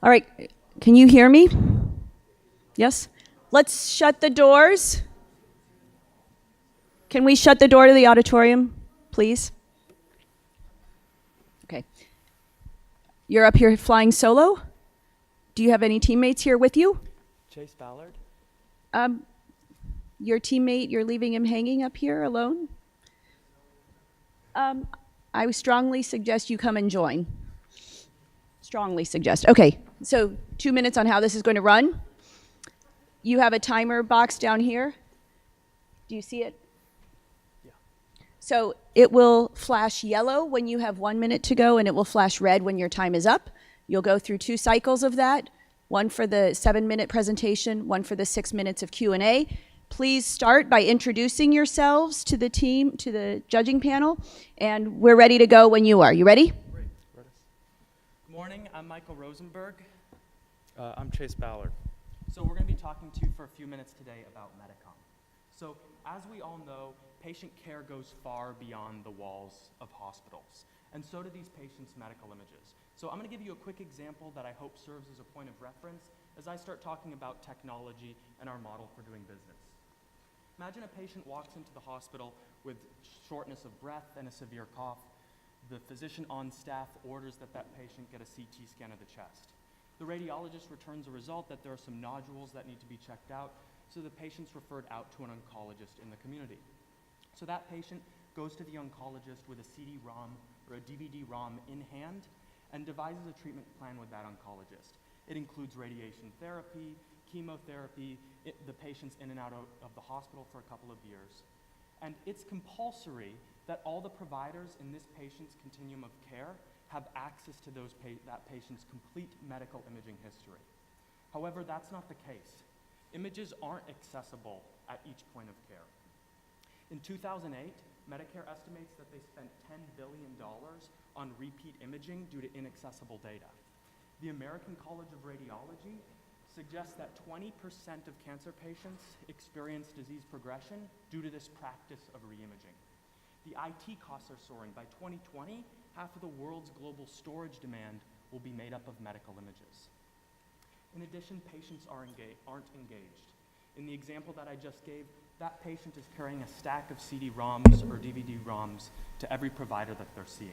All right, can you hear me? Yes? Let's shut the doors. Can we shut the door to the auditorium, please? Okay. You're up here flying solo? Do you have any teammates here with you? Chase Ballard? Your teammate, you're leaving him hanging up here alone? I would strongly suggest you come and join. Strongly suggest. Okay, so 2 minutes on how this is going to run. You have a timer box down here. Do you see it? Yeah. So it will flash yellow when you have 1 minute to go, and it will flash red when your time is up. You'll go through 2 cycles of that, one for the 7-minute presentation, one for the 6 minutes of Q&A. Please start by introducing yourselves to the team, to the judging panel, and we're ready to go when you are. You ready? Great. Good morning, I'm Michael Rosenberg. I'm Chase Ballard. So we're going to be talking to you for a few minutes today about Medicom. So as we all know, patient care goes far beyond the walls of hospitals, and so do these patients' medical images. So I'm going to give you a quick example that I hope serves as a point of reference as I start talking about technology and our model for doing business. Imagine a patient walks into the hospital with shortness of breath and a severe cough. The physician on staff orders that that patient get a CT scan of the chest. The radiologist returns a result that there are some nodules that need to be checked out, so the patient's referred out to an oncologist in the community. So that patient goes to the oncologist with a CD-ROM or a DVD-ROM in hand and devises a treatment plan with that oncologist. It includes radiation therapy, chemotherapy, the patient's in and out of the hospital for a couple of years. And it's compulsory that all the providers in this patient's continuum of care have access to that patient's complete medical imaging history. However, that's not the case. Images aren't accessible at each point of care. In 2008, Medicare estimates that they spent $10 billion on repeat imaging due to inaccessible data. The American College of Radiology suggests that 20% of cancer patients experience disease progression due to this practice of reimaging. The IT costs are soaring. By 2020, half of the world's global storage demand will be made up of medical images. In addition, patients aren't engaged. In the example that I just gave, that patient is carrying a stack of CD-ROMs or DVD-ROMs to every provider that they're seeing.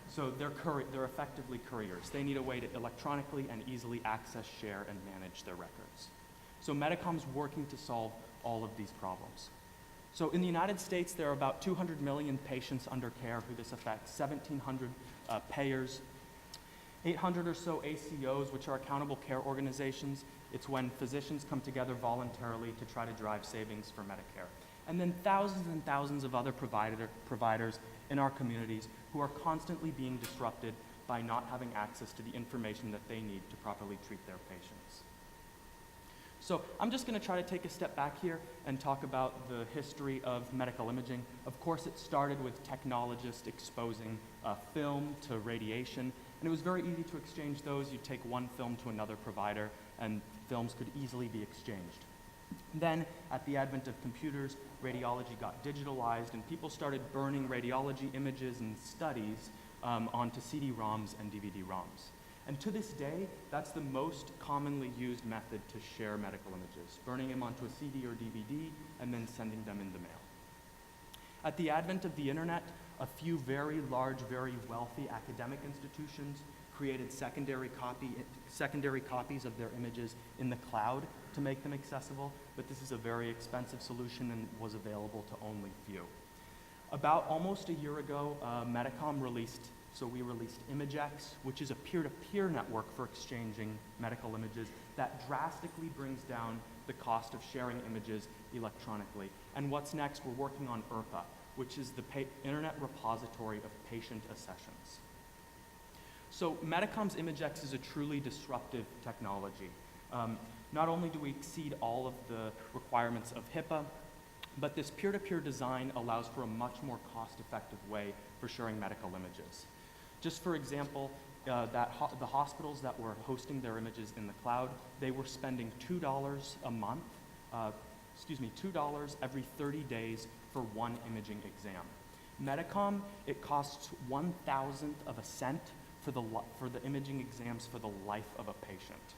So they're effectively couriers. They need a way to electronically and easily access, share, and manage their records. So Medicom's working to solve all of these problems. So in the United States, there are about 200 million patients under care who this affects, 1,700 payers, 800 or so ACOs, which are accountable care organizations. It's when physicians come together voluntarily to try to drive savings for Medicare. And then thousands and thousands of other providers in our communities who are constantly being disrupted by not having access to the information that they need to properly treat their patients. So I'm just going to try to take a step back here and talk about the history of medical imaging. Of course, it started with technologists exposing film to radiation, and it was very easy to exchange those. You'd take one film to another provider, and films could easily be exchanged. Then, at the advent of computers, radiology got digitalized, and people started burning radiology images and studies onto CD-ROMs and DVD-ROMs. And to this day, that's the most commonly used method to share medical images, burning them onto a CD or DVD and then sending them in the mail. At the advent of the internet, a few very large, very wealthy academic institutions created secondary copies of their images in the cloud to make them accessible, but this is a very expensive solution and was available to only few. About almost a year ago, Medicom released ImageX, which is a peer-to-peer network for exchanging medical images that drastically brings down the cost of sharing images electronically. And what's next? We're working on IRPA, which is the Internet Repository of Patient Accessions. So Medicom's ImageX is a truly disruptive technology. Not only do we exceed all of the requirements of HIPAA, but this peer-to-peer design allows for a much more cost-effective way for sharing medical images. Just for example, the hospitals that were hosting their images in the cloud, they were spending $2 a month, $2 every 30 days for one imaging exam. Medicom, it costs 1/1000th of a cent for the imaging exams for the life of a patient.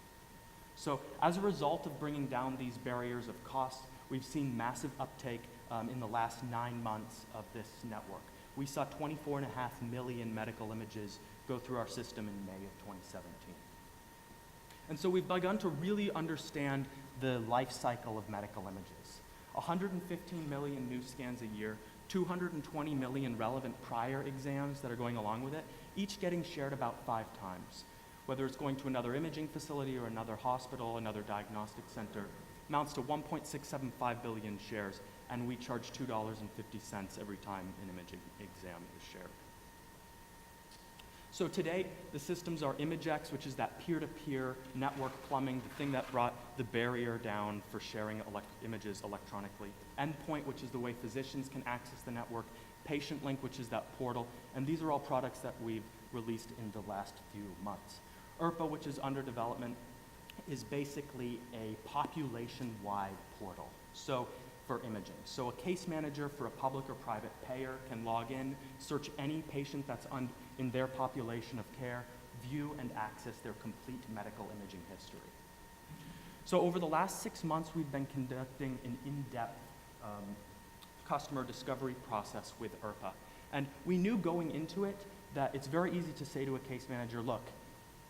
So as a result of bringing down these barriers of cost, we've seen massive uptake in the last 9 months of this network. We saw 24.5 million medical images go through our system in May of 2017. And so we've begun to really understand the life cycle of medical images. 115 million new scans a year, 220 million relevant prior exams that are going along with it, each getting shared about 5 times. Whether it's going to another imaging facility or another hospital, another diagnostic center, amounts to 1.675 billion shares, and we charge $2.50 every time an imaging exam is shared. So today, the systems are ImageX, which is that peer-to-peer network plumbing, the thing that brought the barrier down for sharing images electronically. Endpoint, which is the way physicians can access the network. Patient Link, which is that portal. And these are all products that we've released in the last few months. IRPA, which is under development, is basically a population-wide portal. So for imaging. So a case manager for a public or private payer can log in, search any patient that's in their population of care, view and access their complete medical imaging history. So over the last 6 months, we've been conducting an in-depth customer discovery process with IRPA. And we knew going into it that it's very easy to say to a case manager, look,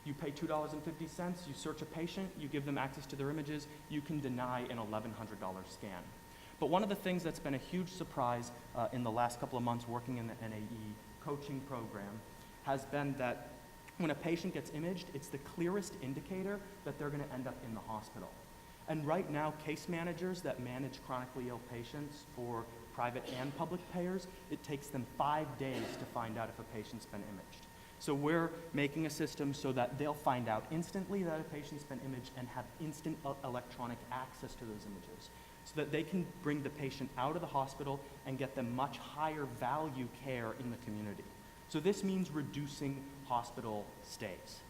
you pay $2.50, you search a patient, you give them access to their images, you can deny an $1,100 scan. But one of the things that's been a huge surprise in the last couple of months working in the NAE coaching program has been that when a patient gets imaged, it's the clearest indicator that they're going to end up in the hospital. And right now, case managers that manage chronically ill patients for private and public payers, it takes them 5 days to find out if a patient's been imaged. So we're making a system so that they'll find out instantly that a patient's been imaged and have instant electronic access to those images, so that they can bring the patient out of the hospital and get them much higher value care in the community. So this means reducing hospital stays.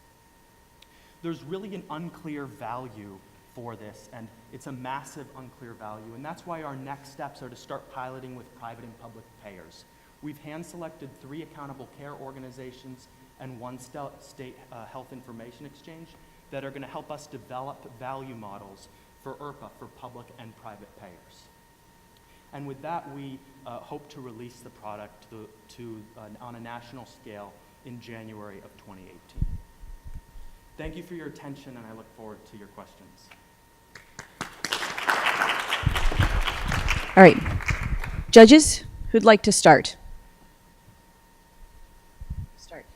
There's really an unclear value for this, and it's a massive unclear value, and that's why our next steps are to start piloting with private and public payers. We've hand-selected 3 accountable care organizations and 1 state health information exchange that are going to help us develop value models for IRPA for public and private payers. And with that, we hope to release the product on a national scale in January of 2018. Thank you for your attention, and I look forward to your questions. All right. Judges, who'd like to start? Start.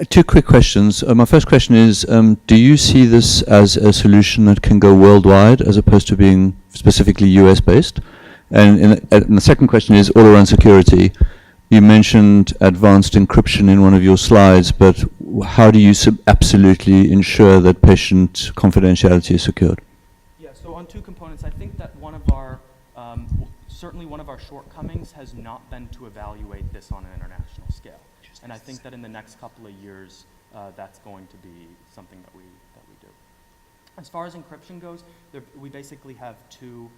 2 quick questions. My first question is, do you see this as a solution that can go worldwide as opposed to being specifically US-based? And the second question is all around security. You mentioned advanced encryption in one of your slides, but how do you absolutely ensure that patient confidentiality is secured? Yeah, so on 2 components, I think that certainly one of our shortcomings has not been to evaluate this on an international scale. And I think that in the next couple of years, that's going to be something that we do. As far as encryption goes, we basically have 2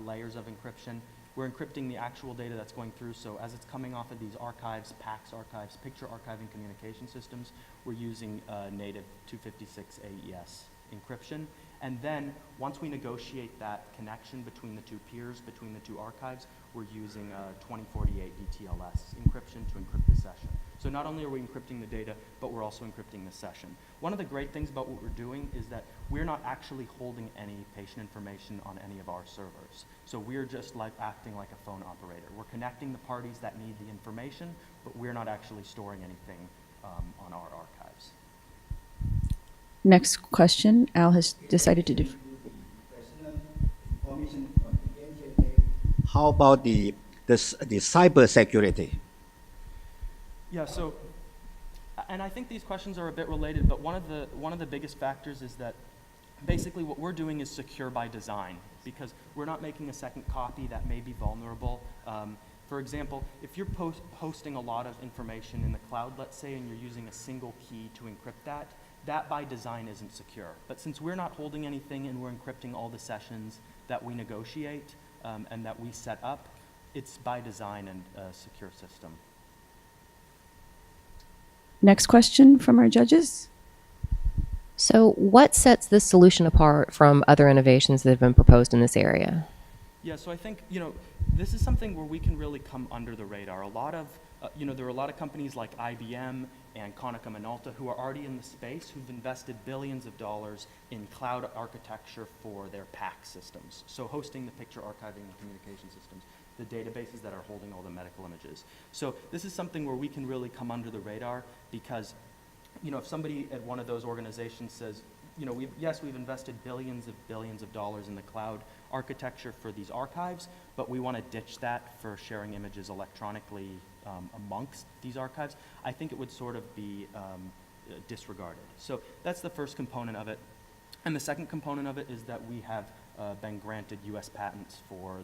layers of encryption. We're encrypting the actual data that's going through, so as it's coming off of these archives, PACS archives, picture archiving communication systems, we're using native 256 AES encryption. And then, once we negotiate that connection between the two peers, between the two archives, we're using 2048 DTLS encryption to encrypt the session. So not only are we encrypting the data, but we're also encrypting the session. One of the great things about what we're doing is that we're not actually holding any patient information on any of our servers. So we're just like acting like a phone operator. We're connecting the parties that need the information, but we're not actually storing anything on our archives. Next question. Al has decided to do. How about the cyber security? Yeah, so, and I think these questions are a bit related, but one of the biggest factors is that basically what we're doing is secure by design, because we're not making a second copy that may be vulnerable. For example, if you're hosting a lot of information in the cloud, let's say, and you're using a single key to encrypt that, that by design isn't secure. But since we're not holding anything and we're encrypting all the sessions that we negotiate and that we set up, it's by design and a secure system. Next question from our judges. So what sets this solution apart from other innovations that have been proposed in this area? Yeah, so I think, this is something where we can really come under the radar. A lot of, there are a lot of companies like IBM and Konica Minolta who are already in the space, who've invested billions of dollars in cloud architecture for their PACS systems. So hosting the picture archiving and communication systems, the databases that are holding all the medical images. So this is something where we can really come under the radar because, if somebody at one of those organizations says, we've invested billions of dollars in the cloud architecture for these archives, but we want to ditch that for sharing images electronically amongst these archives, I think it would sort of be disregarded. So that's the first component of it. And the second component of it is that we have been granted US patents for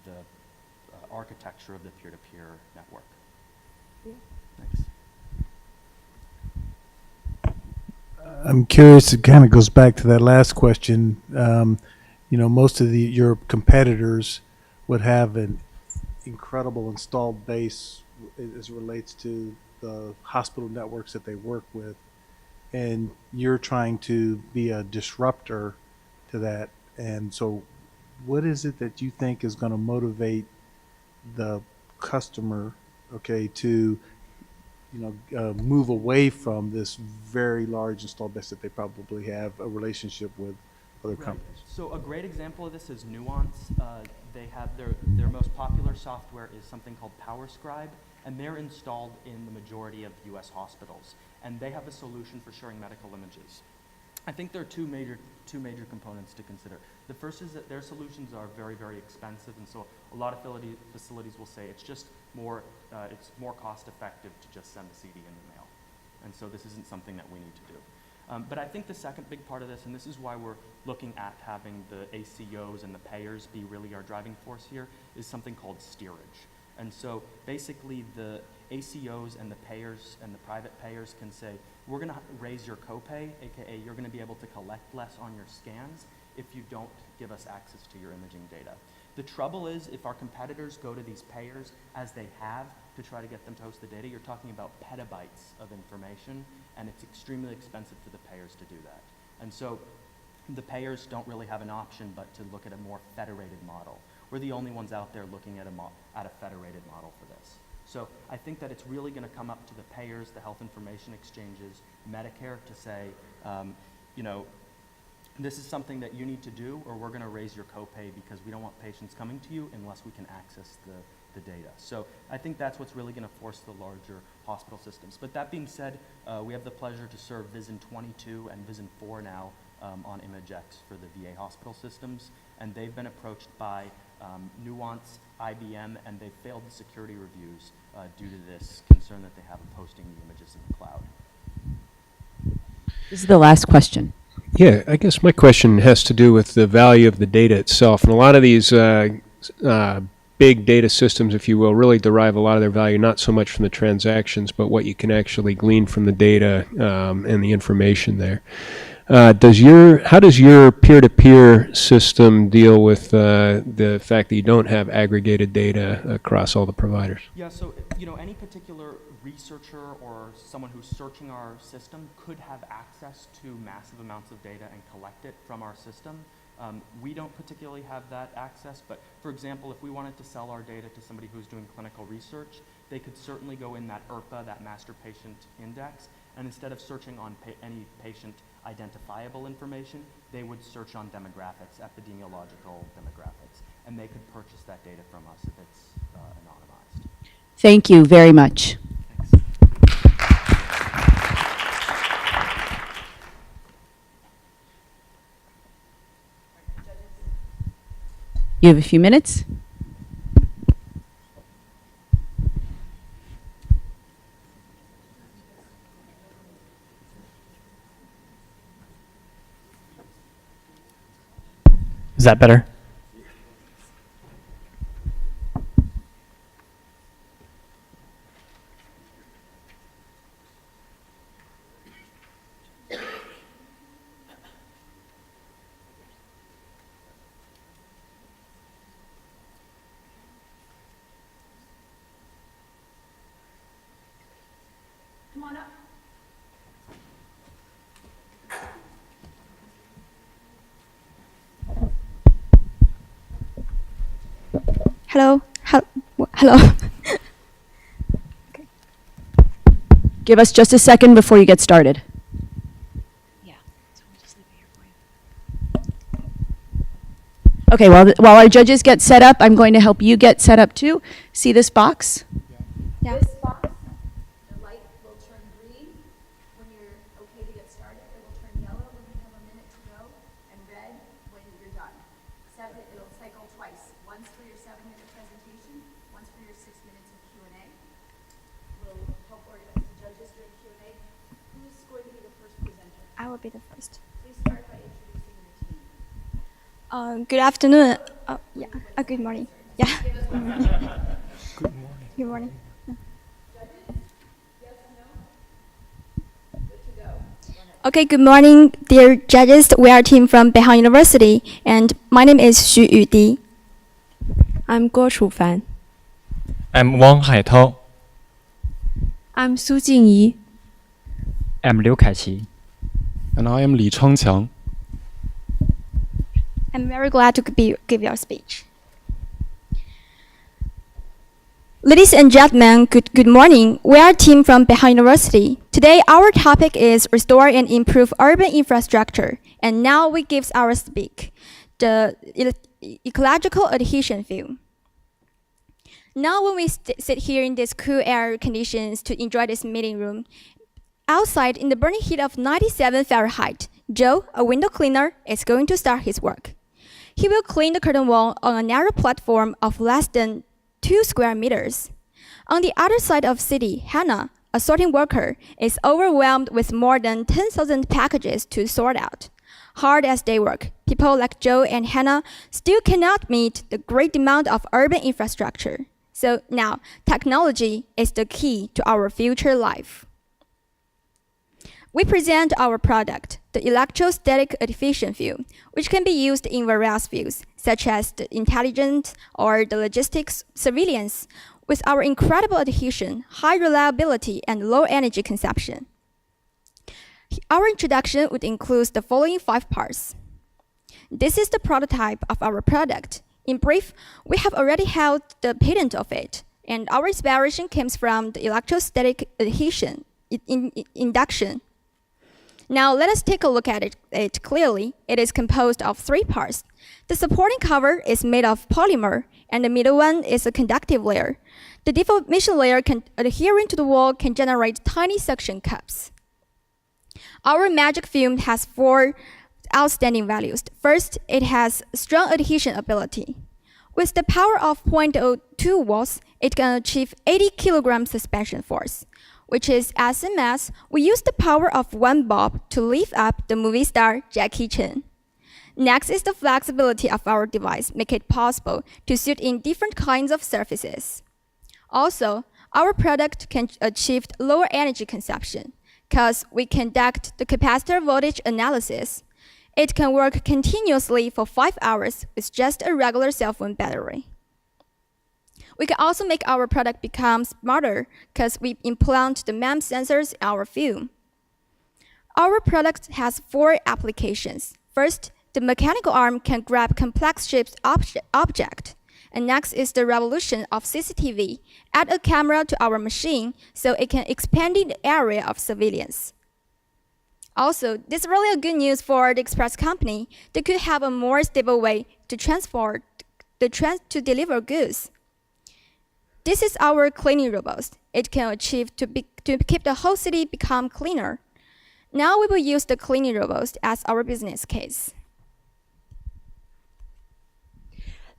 the architecture of the peer-to-peer network. Yeah. Thanks. I'm curious, it kind of goes back to that last question. Most of your competitors would have an incredible installed base as it relates to the hospital networks that they work with. And you're trying to be a disruptor to that. And so what is it that you think is going to motivate the customer, to move away from this very large installed base that they probably have a relationship with other companies? So a great example of this is Nuance. They have their most popular software is something called PowerScribe, and they're installed in the majority of US hospitals. And they have a solution for sharing medical images. I think there are two major components to consider. The first is that their solutions are very, very expensive, and so a lot of facilities will say it's just more cost effective to just send the CD in the mail. And so this isn't something that we need to do. But I think the second big part of this, and this is why we're looking at having the ACOs and the payers be really our driving force here, is something called steerage. And so basically the ACOs and the payers and the private payers can say, we're going to raise your copay, aka you're going to be able to collect less on your scans if you don't give us access to your imaging data. The trouble is, if our competitors go to these payers, as they have, to try to get them to host the data, you're talking about petabytes of information, and it's extremely expensive for the payers to do that. And so the payers don't really have an option but to look at a more federated model. We're the only ones out there looking at a federated model for this. So I think that it's really going to come up to the payers, the health information exchanges, Medicare to say, this is something that you need to do, or we're going to raise your copay because we don't want patients coming to you unless we can access the data. So I think that's what's really going to force the larger hospital systems. But that being said, we have the pleasure to serve Vision 22 and Vision 4 now on ImageX for the VA hospital systems, and they've been approached by Nuance, IBM, and they've failed the security reviews due to this concern that they have of hosting the images in the cloud. This is the last question. Yeah, I guess my question has to do with the value of the data itself. And a lot of these big data systems, if you will, really derive a lot of their value not so much from the transactions, but what you can actually glean from the data and the information there. how does your peer-to-peer system deal with the fact that you don't have aggregated data across all the providers? Yeah, so any particular researcher or someone who's searching our system could have access to massive amounts of data and collect it from our system. We don't particularly have that access, but for example, if we wanted to sell our data to somebody who's doing clinical research, they could certainly go in that IRPA, that Master Patient Index, and instead of searching on any patient identifiable information, they would search on demographics, epidemiological demographics, and they could purchase that data from us if it's anonymized. Thank you very much. You have a few minutes. Is that better? Come on up. Hello. Hello. Give us just a second before you get started. Okay, while our judges get set up, I'm going to help you get set up too. See this box? Yeah. This box, the light will turn green when you're okay to get started. It will turn yellow when you have a minute to go, and red when you're done. It'll cycle twice. Once for your 7-minute presentation, once for your 6 minutes of Q&A. We'll help organize the judges during Q&A. Who's going to be the first presenter? I will be the first. Please start by introducing your team. Good afternoon. Good morning. Yeah. Good morning. Okay, good morning, dear judges. We are a team from Beijing University, and my name is Xu Yudi. I'm Guo Chufan. I'm Wang Haitao. I'm Su Jingyi. I'm Liu Kaiqi. And I am Li Changqiang. I'm very glad to give your speech. Ladies and gentlemen, good morning. We are a team from Beijing University. Today, our topic is restore and improve urban infrastructure. And now we give our speak, the ecological adhesion view. Now when we sit here in these cool air conditions to enjoy this meeting room, outside in the burning heat of 97 Fahrenheit, Joe, a window cleaner, is going to start his work. He will clean the curtain wall on a narrow platform of less than 2 square meters. On the other side of city, Hannah, a sorting worker, is overwhelmed with more than 10,000 packages to sort out. Hard as they work, people like Joe and Hannah still cannot meet the great demand of urban infrastructure. So now, technology is the key to our future life. We present our product, the electrostatic adhesion view, which can be used in various views, such as the intelligence or the logistics surveillance, with our incredible adhesion, high reliability, and low energy consumption. Our introduction would include the following 5 parts. This is the prototype of our product. In brief, we have already held the patent of it, and our inspiration comes from the electrostatic adhesion induction. Now let us take a look at it clearly. It is composed of 3 parts. The supporting cover is made of polymer, and the middle one is a conductive layer. The deformation layer adhering to the wall can generate tiny suction cups. Our magic film has 4 outstanding values. First, it has strong adhesion ability. With the power of 0.02 watts, it can achieve 80 kilogram suspension force, which is as same as we use the power of 1 bulb to lift up the movie star Jackie Chan. Next is the flexibility of our device, make it possible to suit in different kinds of surfaces. Also, our product can achieve lower energy consumption. because we conduct the capacitor voltage analysis. It can work continuously for 5 hours with just a regular cell phone battery. We can also make our product become smarter because we implant the MEMS sensors in our film. Our product has 4 applications. First, the mechanical arm can grab complex shaped object. And next is the revolution of CCTV. Add a camera to our machine so it can expand the area of surveillance. Also, this is really a good news for the express company. They could have a more stable way to to deliver goods. This is our cleaning robot. It can achieve to keep the whole city become cleaner. Now we will use the cleaning robot as our business case.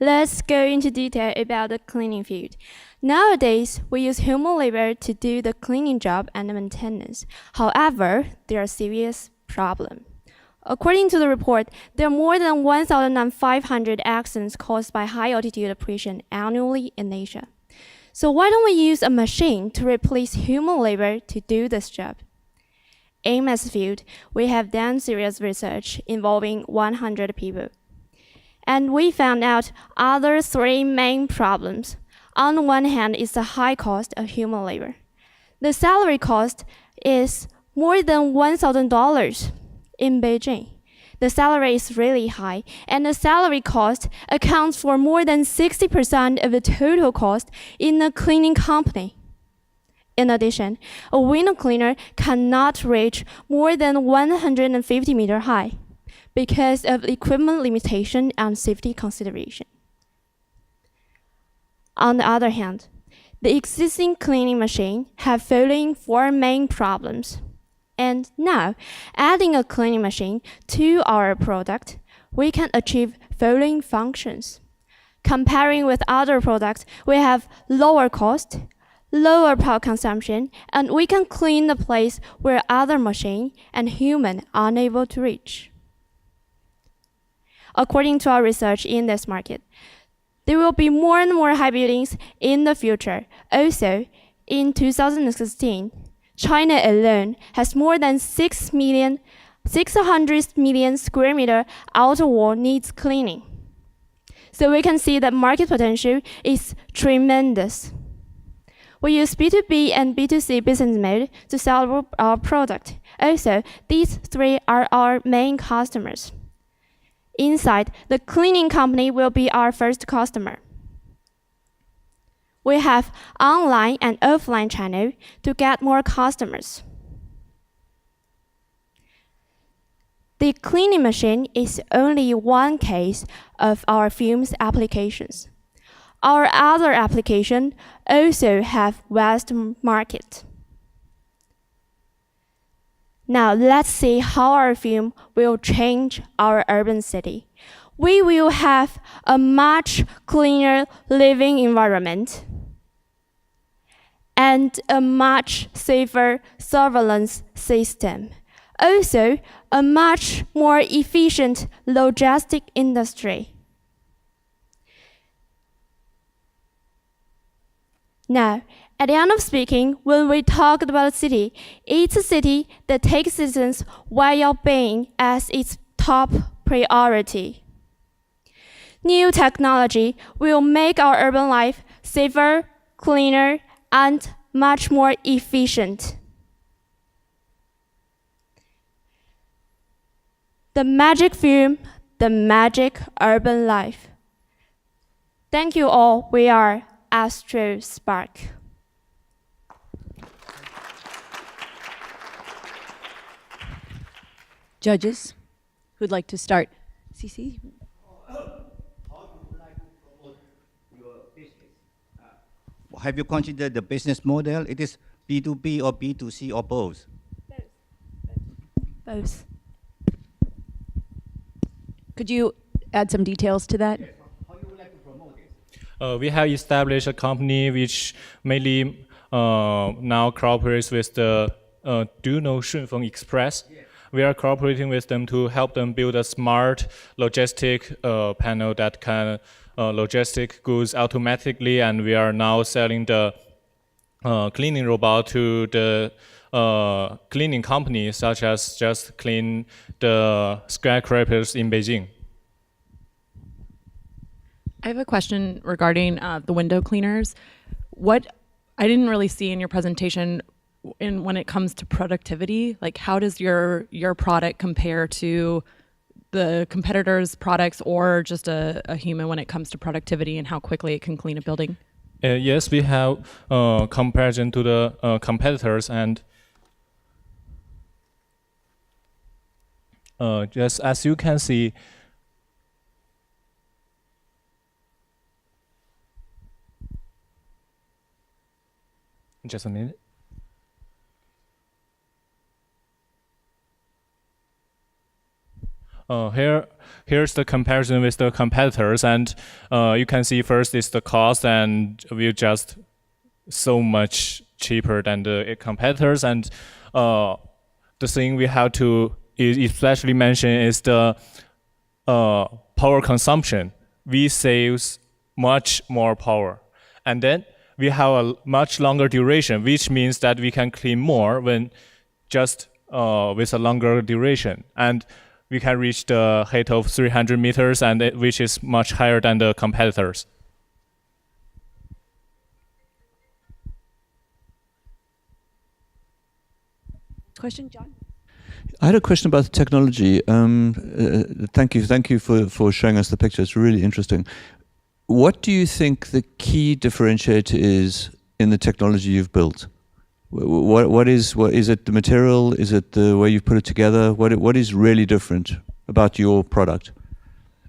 Let's go into detail about the cleaning field. Nowadays, we use human labor to do the cleaning job and the maintenance. However, there are serious problems. According to the report, there are more than 1,500 accidents caused by high-altitude operation annually in Asia. So why don't we use a machine to replace human labor to do this job? In this field, we have done serious research involving 100 people. And we found out other 3 main problems. On the one hand is the high cost of human labor. The salary cost is more than $1,000 in Beijing. The salary is really high, and the salary cost accounts for more than 60% of the total cost in a cleaning company. In addition, a window cleaner cannot reach more than 150 meters high because of equipment limitation and safety consideration. On the other hand, the existing cleaning machine have following 4 main problems. And now, adding a cleaning machine to our product, we can achieve following functions. Comparing with other products, we have lower cost, lower power consumption, and we can clean the place where other machine and human are unable to reach. According to our research in this market, there will be more and more high buildings in the future. Also, in 2016, China alone has more than 600 million square meter outer wall needs cleaning. So we can see that market potential is tremendous. We use B2B and B2C business mode to sell our product. Also, these 3 are our main customers. Inside, the cleaning company will be our first customer. We have online and offline channel to get more customers. The cleaning machine is only one case of our film's applications. Our other applications also have vast market. Now let's see how our film will change our urban city. We will have a much cleaner living environment and a much safer surveillance system. Also, a much more efficient logistic industry. Now, at the end of speaking, when we talk about a city, it's a city that takes citizens' well-being as its top priority. New technology will make our urban life safer, cleaner, and much more efficient. The magic film, the magic urban life. Thank you all. We are Astro Spark. Judges, who'd like to start? CC? Have you considered the business model? It is B2B or B2C or both? Both. Could you add some details to that? How you would like to promote this? We have established a company which mainly now cooperates with the do you know Shunfeng Express? Yeah. We are cooperating with them to help them build a smart logistic panel that can logistic goods automatically, and we are now selling the cleaning robot to the cleaning companies such as just clean the skyscrapers in Beijing. I have a question regarding the window cleaners. What I didn't really see in your presentation when it comes to productivity, like how does your product compare to the competitors' products or just a human when it comes to productivity and how quickly it can clean a building? Yes, we have comparison to the competitors, and just as you can see, just a minute. Here's the comparison with the competitors, and you can see first is the cost, and we're just so much cheaper than the competitors, and the thing we have to especially mention is the power consumption. We save much more power, and then we have a much longer duration, which means that we can clean more when just with a longer duration, and we can reach the height of 300 meters, and which is much higher than the competitors. Question, John? I had a question about the technology. Thank you for showing us the picture. It's really interesting. What do you think the key differentiator is in the technology you've built? What is it? The material? Is it the way you put it together? What is really different about your product?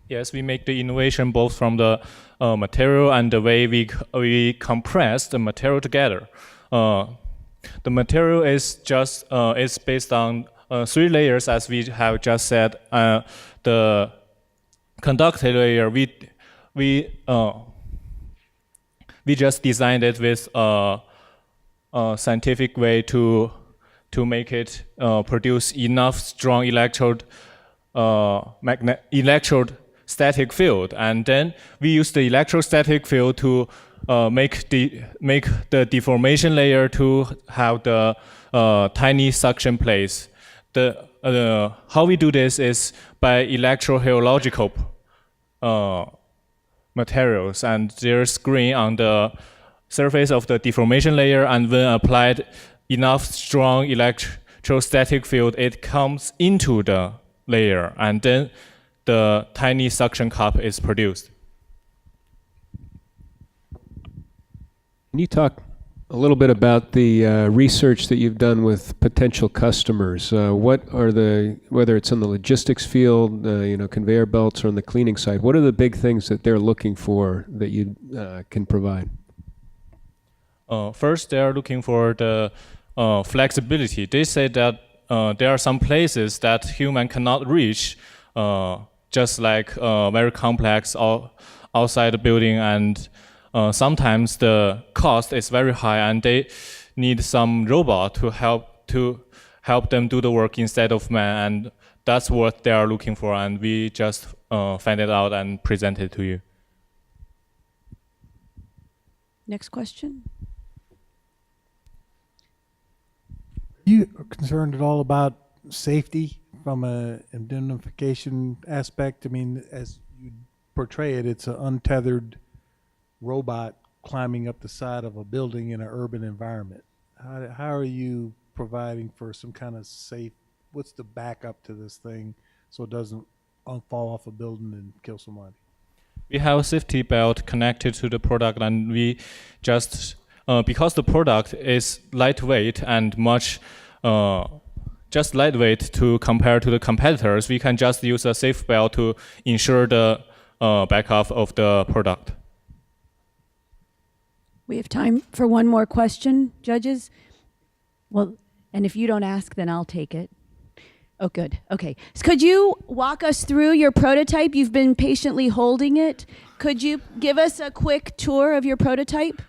Yes, we make the innovation both from the material and the way we compress the material together. The material is just is based on 3 layers, as we have just said. The conductor layer, we just designed it with a scientific way to make it produce enough strong electrode static field, and then we use the electrostatic field to make the deformation layer to have the tiny suction plates. How we do this is by electrohydrological materials, and there's green on the surface of the deformation layer, and when applied enough strong electrostatic field, it comes into the layer, and then the tiny suction cup is produced. Can you talk a little bit about the research that you've done with potential customers? What are whether it's in the logistics field, conveyor belts, or on the cleaning side, what are the big things that they're looking for that you can provide? First, they are looking for the flexibility. They say that there are some places that human cannot reach, just like very complex outside the building, and sometimes the cost is very high, and they need some robot to help them do the work instead of man, and that's what they are looking for, and we just find it out and present it to you. Next question. Are you concerned at all about safety from a indemnification aspect? I mean, as you portray it, it's an untethered robot climbing up the side of a building in an urban environment. How are you providing for some kind of safe, what's the backup to this thing so it doesn't fall off a building and kill somebody? We have a safety belt connected to the product, and we just because the product is lightweight and much just lightweight to compare to the competitors, we can just use a safe belt to ensure the backup of the product. We have time for one more question, judges. Well, and if you don't ask, then I'll take it. Oh, good. Okay. So could you walk us through your prototype? You've been patiently holding it. Could you give us a quick tour of your prototype?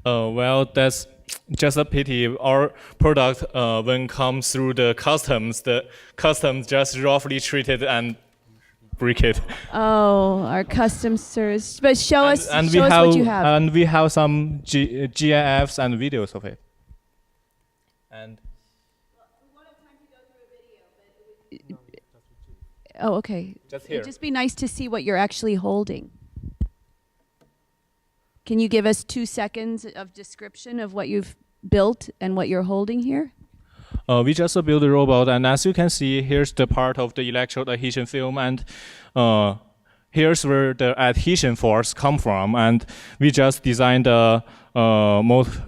Well, that's just a pity. Our product, when it comes through the customs just roughly treat it and break it. Oh, our custom service. But show us what you have. And we have some GIFs and videos of it. And Oh, okay. Just here. It'd just be nice to see what you're actually holding. Can you give us 2 seconds of description of what you've built and what you're holding here? We just built a robot, and as you can see, here's the part of the electrode adhesion film, and here's where the adhesion force come from. And we just designed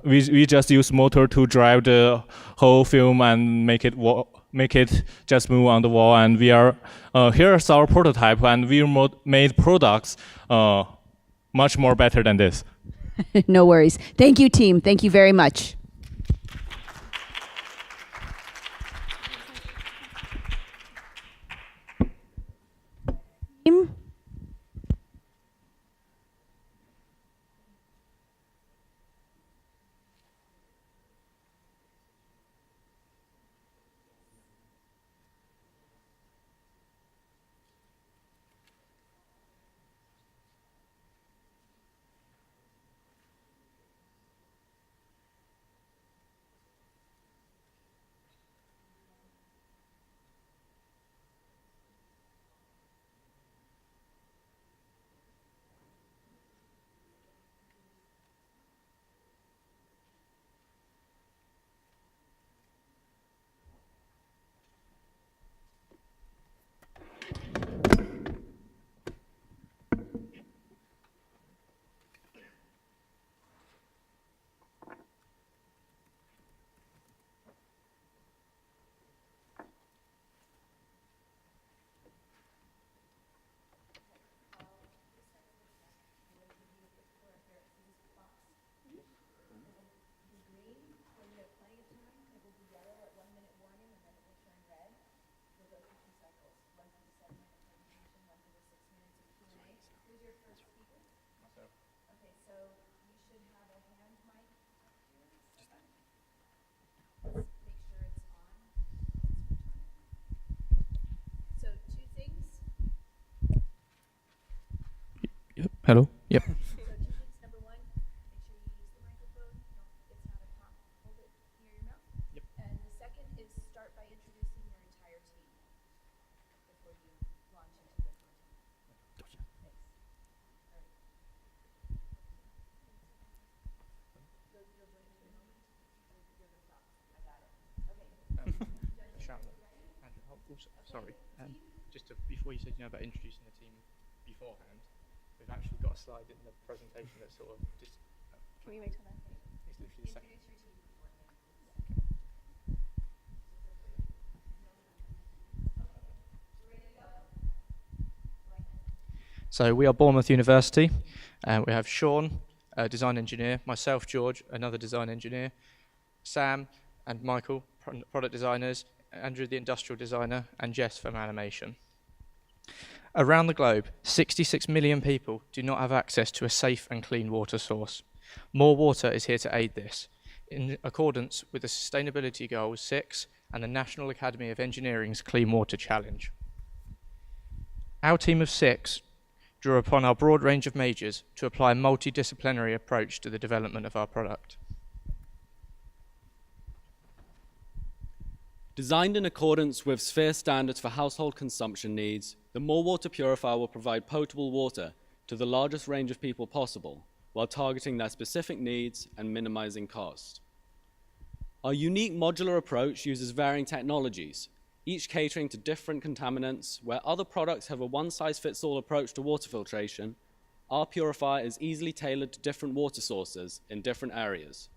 we just use motor to drive the whole film and make it just move on the wall. And we are here's our prototype, and we made products much more better than this. No worries. Thank you, team. Thank you very much. Team? Yep. Hello. Yep. Sorry. Just before you said about introducing the team beforehand, we've actually got a slide in the presentation that sort of just. Can we wait till then? It's literally the second. So we are Bournemouth University, and we have Sean, a design engineer, myself, George, another design engineer, Sam and Michael, product designers, Andrew, the industrial designer, and Jess from animation. Around the globe, 66 million people do not have access to a safe and clean water source. More Water is here to aid this, in accordance with the Sustainability Goals 6 and the National Academy of Engineering's Clean Water Challenge. Our team of 6 drew upon our broad range of majors to apply a multidisciplinary approach to the development of our product. Designed in accordance with Sphere standards for household consumption needs, the More Water Purifier will provide potable water to the largest range of people possible, while targeting their specific needs and minimizing cost. Our unique modular approach uses varying technologies, each catering to different contaminants. Where other products have a one-size-fits-all approach to water filtration, our purifier is easily tailored to different water sources in different areas.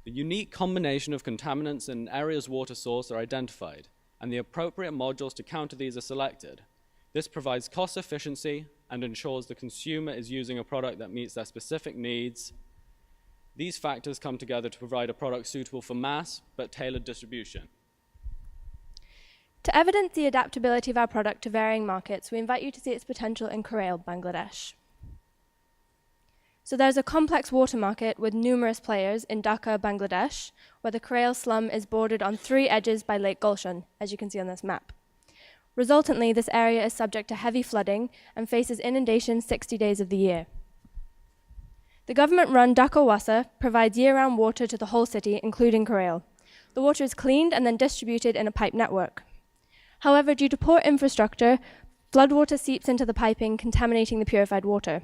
The unique combination of contaminants in an area's water source are identified, and the appropriate modules to counter these are selected. This provides cost efficiency and ensures the consumer is using a product that meets their specific needs. These factors come together to provide a product suitable for mass, but tailored distribution. To evidence the adaptability of our product to varying markets, we invite you to see its potential in Karail, Bangladesh. So there's a complex water market with numerous players in Dhaka, Bangladesh, where the Karail slum is bordered on 3 edges by Lake Gulshan, as you can see on this map. Resultantly, this area is subject to heavy flooding and faces inundation 60 days of the year. The government-run Dhaka Wasa provides year-round water to the whole city, including Karail. The water is cleaned and then distributed in a pipe network. However, due to poor infrastructure, floodwater seeps into the piping, contaminating the purified water.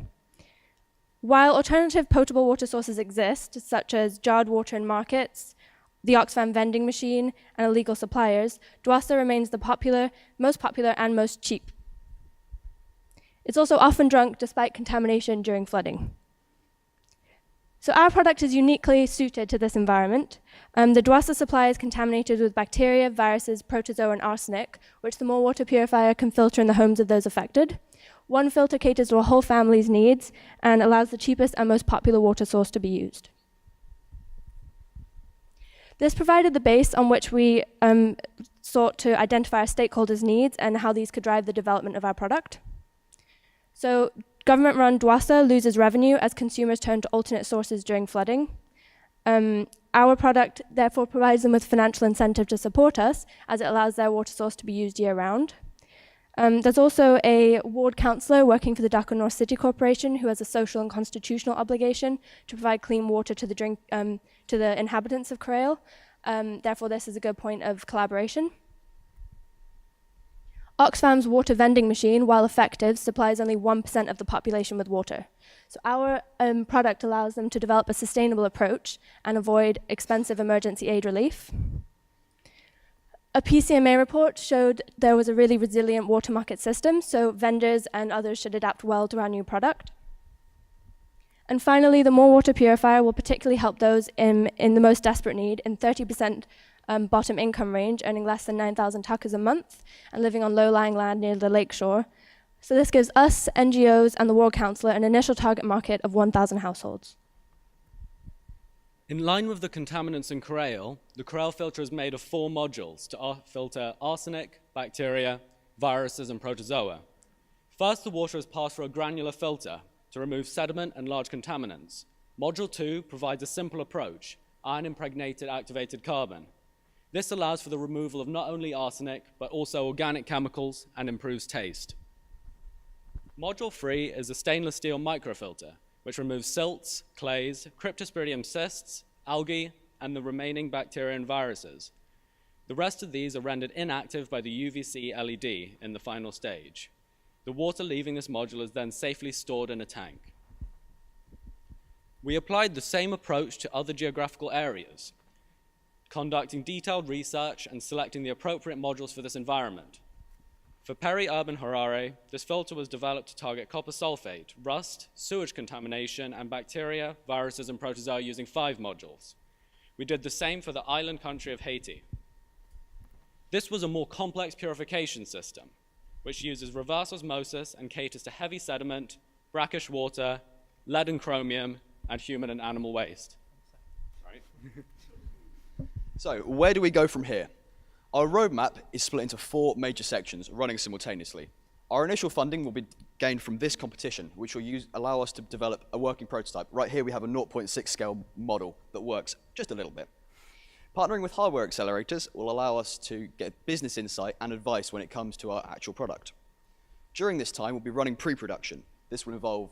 While alternative potable water sources exist, such as jarred water in markets, the Oxfam vending machine, and illegal suppliers, Dwassa remains the most popular and most cheap. It's also often drunk despite contamination during flooding. So our product is uniquely suited to this environment. The Dwassa supply is contaminated with bacteria, viruses, protozoa, and arsenic, which the More Water Purifier can filter in the homes of those affected. One filter caters to a whole family's needs and allows the cheapest and most popular water source to be used. This provided the base on which we sought to identify our stakeholders' needs and how these could drive the development of our product. So government-run Dwassa loses revenue as consumers turn to alternate sources during flooding. Our product therefore provides them with financial incentive to support us, as it allows their water source to be used year-round. There's also a ward councillor working for the Dhaka North City Corporation who has a social and constitutional obligation to provide clean water to the inhabitants of Creil. Therefore, this is a good point of collaboration. Oxfam's water vending machine, while effective, supplies only 1% of the population with water. So our product allows them to develop a sustainable approach and avoid expensive emergency aid relief. A PCMA report showed there was a really resilient water market system, so vendors and others should adapt well to our new product. And finally, the More Water Purifier will particularly help those in the most desperate need, in 30% bottom income range, earning less than 9,000 takas a month and living on low-lying land near the lakeshore. So this gives us, NGOs, and the Ward Councillor an initial target market of 1,000 households. In line with the contaminants in Creil, the Creil filter is made of 4 modules to filter arsenic, bacteria, viruses, and protozoa. First, the water is passed through a granular filter to remove sediment and large contaminants. Module 2 provides a simple approach, iron-impregnated activated carbon. This allows for the removal of not only arsenic, but also organic chemicals and improves taste. Module 3 is a stainless steel microfilter, which removes silts, clays, cryptosporidium cysts, algae, and the remaining bacteria and viruses. The rest of these are rendered inactive by the UVC LED in the final stage. The water leaving this module is then safely stored in a tank. We applied the same approach to other geographical areas, conducting detailed research and selecting the appropriate modules for this environment. For peri-urban Harare, this filter was developed to target copper sulfate, rust, sewage contamination, and bacteria, viruses, and protozoa using 5 modules. We did the same for the island country of Haiti. This was a more complex purification system, which uses reverse osmosis and caters to heavy sediment, brackish water, lead and chromium, and human and animal waste. Right? So, where do we go from here? Our roadmap is split into 4 major sections running simultaneously. Our initial funding will be gained from this competition, which will allow us to develop a working prototype. Right here we have a 0.6 scale model that works just a little bit. Partnering with hardware accelerators will allow us to get business insight and advice when it comes to our actual product. During this time, we'll be running pre-production. This will involve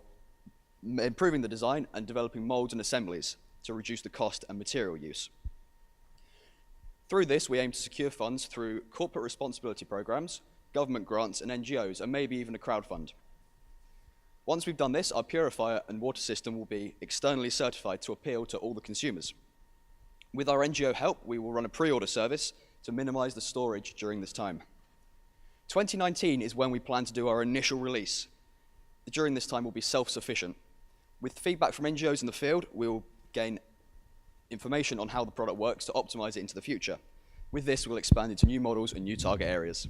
improving the design and developing molds and assemblies to reduce the cost and material use. Through this, we aim to secure funds through corporate responsibility programs, government grants, and NGOs, and maybe even a crowdfund. Once we've done this, our purifier and water system will be externally certified to appeal to all the consumers. With our NGO help, we will run a pre-order service to minimize the storage during this time. 2019 is when we plan to do our initial release. During this time, we'll be self-sufficient. With feedback from NGOs in the field, we will gain information on how the product works to optimize it into the future. With this, we'll expand into new models and new target areas.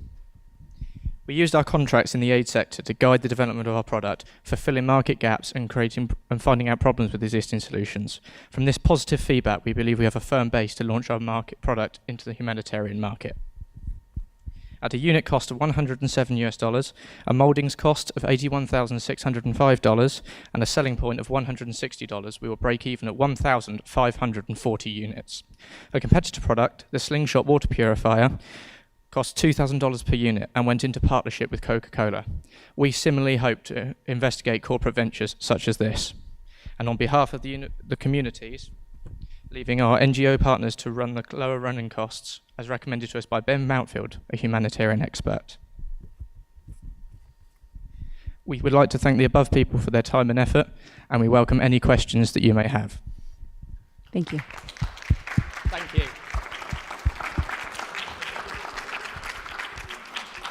We used our contracts in the aid sector to guide the development of our product, fulfilling market gaps and finding out problems with existing solutions. From this positive feedback, we believe we have a firm base to launch our product into the humanitarian market. At a unit cost of $107, a mouldings cost of $81,605, and a selling point of $160, we will break even at 1,540 units. A competitor product, the Slingshot Water Purifier, cost $2,000 per unit and went into partnership with Coca-Cola. We similarly hope to investigate corporate ventures such as this. And on behalf of the communities, leaving our NGO partners to run the lower running costs, as recommended to us by Ben Mountfield, a humanitarian expert. We would like to thank the above people for their time and effort, and we welcome any questions that you may have. Thank you. Thank you.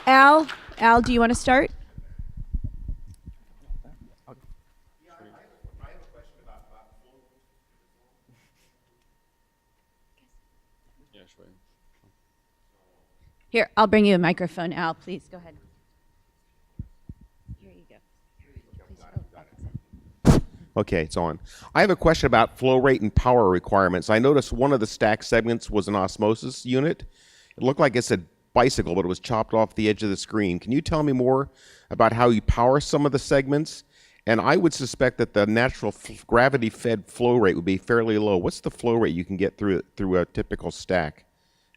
Al, do you want to start? Here, I'll bring you a microphone. Al, please go ahead. Here you go. Okay, it's on. I have a question about flow rate and power requirements. I noticed one of the stack segments was an osmosis unit. It looked like it's a bicycle, but it was chopped off the edge of the screen. Can you tell me more about how you power some of the segments? And I would suspect that the natural gravity-fed flow rate would be fairly low. What's the flow rate you can get through a typical stack,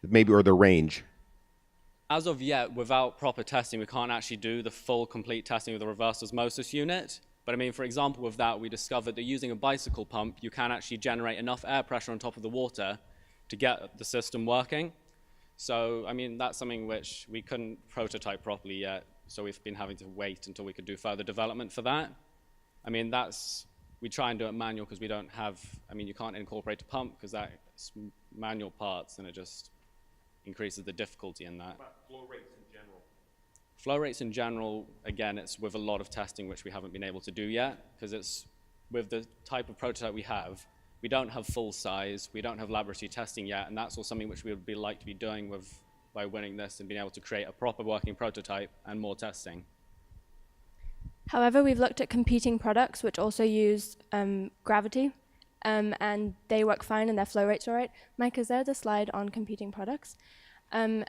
maybe, or the range? As of yet, without proper testing, we can't actually do the full complete testing of the reverse osmosis unit. But I mean, for example, with that, we discovered that using a bicycle pump, you can actually generate enough air pressure on top of the water to get the system working. So, I mean, that's something which we couldn't prototype properly yet. So we've been having to wait until we could do further development for that. I mean, we try and do it manual because we don't have, I mean, you can't incorporate a pump because that's manual parts and it just increases the difficulty in that. But flow rates in general? Flow rates in general, again, it's with a lot of testing which we haven't been able to do yet because it's with the type of prototype we have, we don't have full size, we don't have laboratory testing yet, and that's all something which we would like to be doing by winning this and being able to create a proper working prototype and more testing. However, we've looked at competing products which also use gravity, and they work fine and their flow rates are right. Mike, is there the slide on competing products? And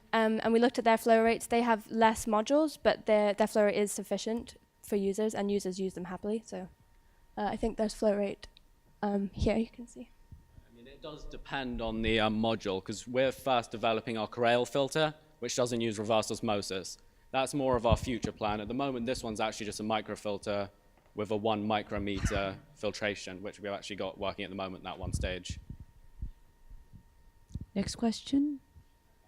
we looked at their flow rates. They have less modules, but their flow rate is sufficient for users, and users use them happily. So I think there's flow rate here, you can see. I mean, it does depend on the module, because we're first developing our Corral filter, which doesn't use reverse osmosis. That's more of our future plan. At the moment, this one's actually just a microfilter with a 1 micrometer filtration, which we've actually got working at the moment, that one stage. Next question.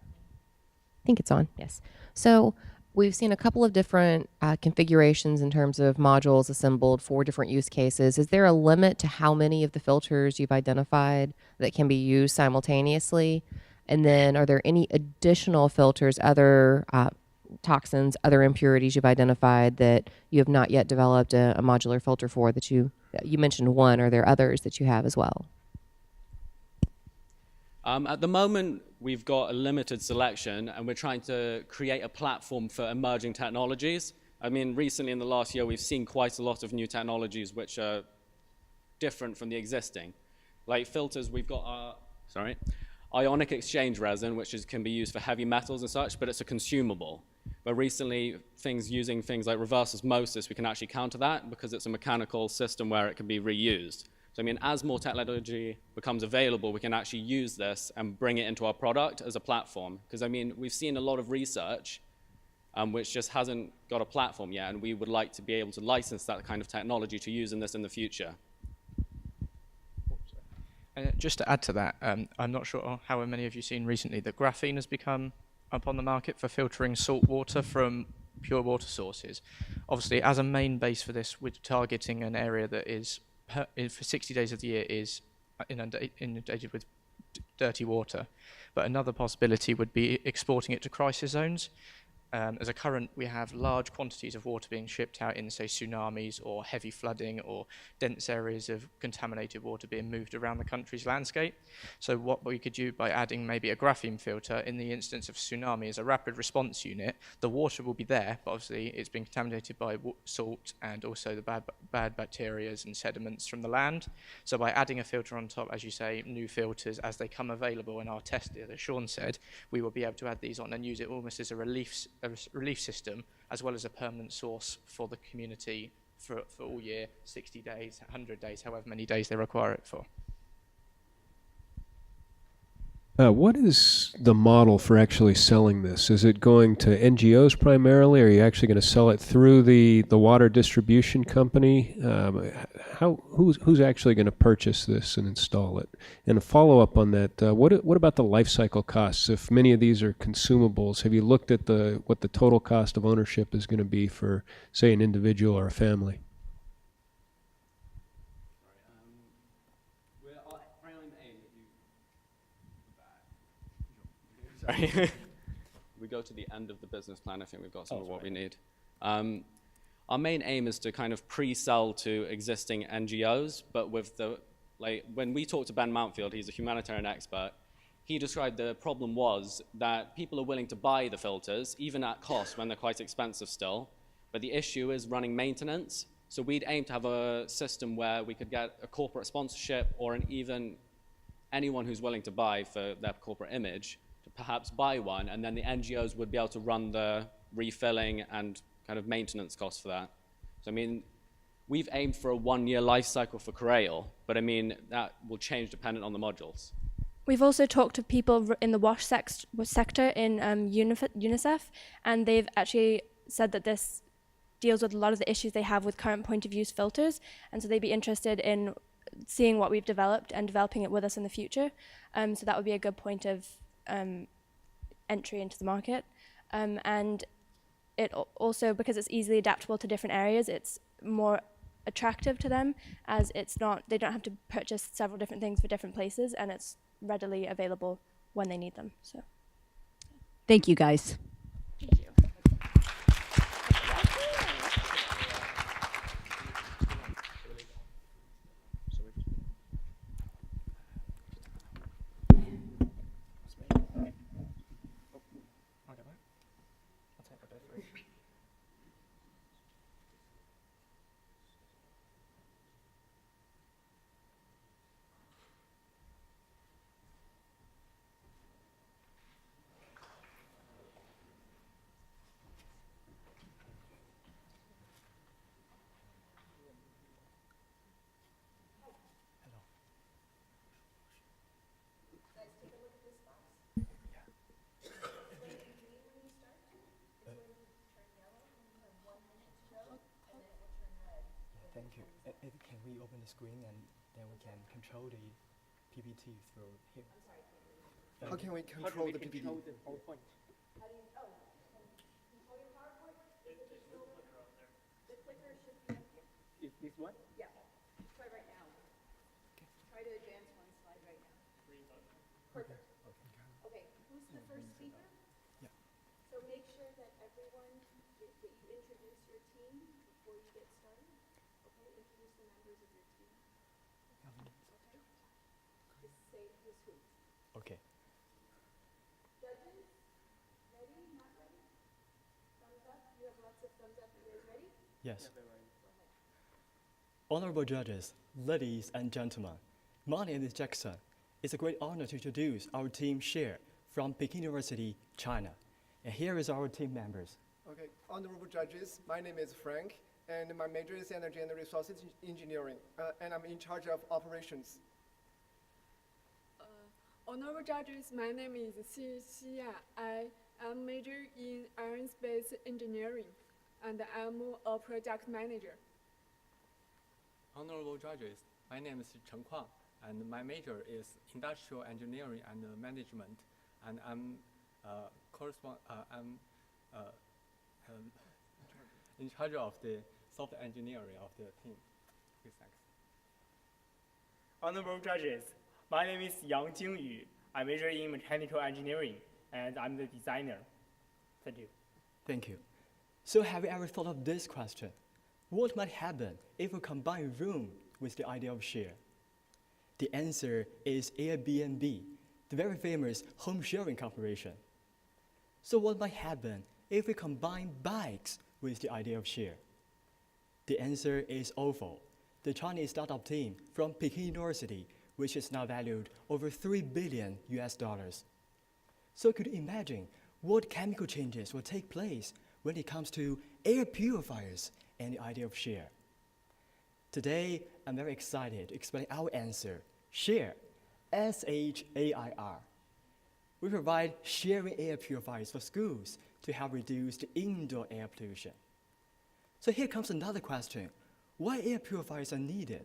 I think it's on, yes. So we've seen a couple of different configurations in terms of modules assembled for different use cases. Is there a limit to how many of the filters you've identified that can be used simultaneously? And then are there any additional filters, other toxins, other impurities you've identified that you have not yet developed a modular filter for that you mentioned one, are there others that you have as well? At the moment, we've got a limited selection, and we're trying to create a platform for emerging technologies. I mean, recently in the last year, we've seen quite a lot of new technologies which are different from the existing. Like filters, we've got our, ionic exchange resin, which can be used for heavy metals and such, but it's a consumable. But recently, using things like reverse osmosis, we can actually counter that because it's a mechanical system where it can be reused. So I mean, as more technology becomes available, we can actually use this and bring it into our product as a platform. Because I mean, we've seen a lot of research which just hasn't got a platform yet, and we would like to be able to license that kind of technology to use in this in the future. Just to add to that, I'm not sure how many of you have seen recently that graphene has become up on the market for filtering salt water from pure water sources. Obviously, as a main base for this, we're targeting an area that is, for 60 days of the year, is inundated with dirty water. But another possibility would be exporting it to crisis zones. As a current, we have large quantities of water being shipped out in, say, tsunamis or heavy flooding or dense areas of contaminated water being moved around the country's landscape. So what we could do by adding maybe a graphene filter in the instance of tsunami as a rapid response unit, the water will be there, but obviously it's been contaminated by salt and also the bad bacteria and sediments from the land. So by adding a filter on top, as you say, new filters as they come available in our test, as Sean said, we will be able to add these on and use it almost as a relief system, as well as a permanent source for the community for all year, 60 days, 100 days, however many days they require it for. What is the model for actually selling this? Is it going to NGOs primarily? Are you actually going to sell it through the water distribution company? Who's actually going to purchase this and install it? And a follow-up on that, what about the life cycle costs? If many of these are consumables, have you looked at what the total cost of ownership is going to be for, say, an individual or a family? Sorry. We go to the end of the business plan. I think we've got some of what we need. Our main aim is to kind of pre-sell to existing NGOs, but with when we talked to Ben Mountfield, he's a humanitarian expert, he described the problem was that people are willing to buy the filters, even at cost when they're quite expensive still, but the issue is running maintenance. So we'd aim to have a system where we could get a corporate sponsorship or even anyone who's willing to buy for their corporate image to perhaps buy one, and then the NGOs would be able to run the refilling and kind of maintenance costs for that. So I mean, we've aimed for a 1-year life cycle for Corel, but I mean, that will change dependent on the modules. We've also talked to people in the WASH sector in UNICEF, and they've actually said that this deals with a lot of the issues they have with current point-of-use filters, and so they'd be interested in seeing what we've developed and developing it with us in the future. So that would be a good point of entry into the market. And it also, because it's easily adaptable to different areas, it's more attractive to them, as they don't have to purchase several different things for different places, and it's readily available when they need them. So, Thank you, guys. thank you. Thank you. Can we open the screen and then we can control the PPT through here? How can we control the PPT? PowerPoint? Is this one? Yeah. Try right now. Try to advance one slide right now. Perfect. Okay, who's the first speaker? Yeah. So make sure that everyone, that you introduce your team before you get started. Okay, introduce the members of your team. Okay? Just say who's who. Okay. Judges, ready, not ready? Thumbs up, you have lots of thumbs up. You guys ready? Yes. Honorable judges, ladies and gentlemen, my name is Jackson. It's a great honor to introduce our team Share from Peking University, China. And here is our team members. Okay, honorable judges, my name is Frank, and my major is Energy and Resources Engineering, and I'm in charge of operations. Honorable judges, my name is Xi Xia. I am major in aerospace engineering, and I'm a project manager. Honorable judges, my name is Chen Kuang, and my major is industrial engineering and management, and I'm in charge of the software engineering of the team. Please, thanks. Honorable judges, my name is Yang Jingyu. I major in mechanical engineering, and I'm the designer. Thank you. Thank you. So have you ever thought of this question? What might happen if we combine room with the idea of share? The answer is Airbnb, the very famous home sharing corporation. So what might happen if we combine bikes with the idea of share? The answer is OVO, the Chinese startup team from Peking University, which is now valued over $3 billion US. So could you imagine what chemical changes will take place when it comes to air purifiers and the idea of share? Today, I'm very excited to explain our answer, share, S-H-A-I-R. We provide sharing air purifiers for schools to help reduce the indoor air pollution. So here comes another question. Why air purifiers are needed?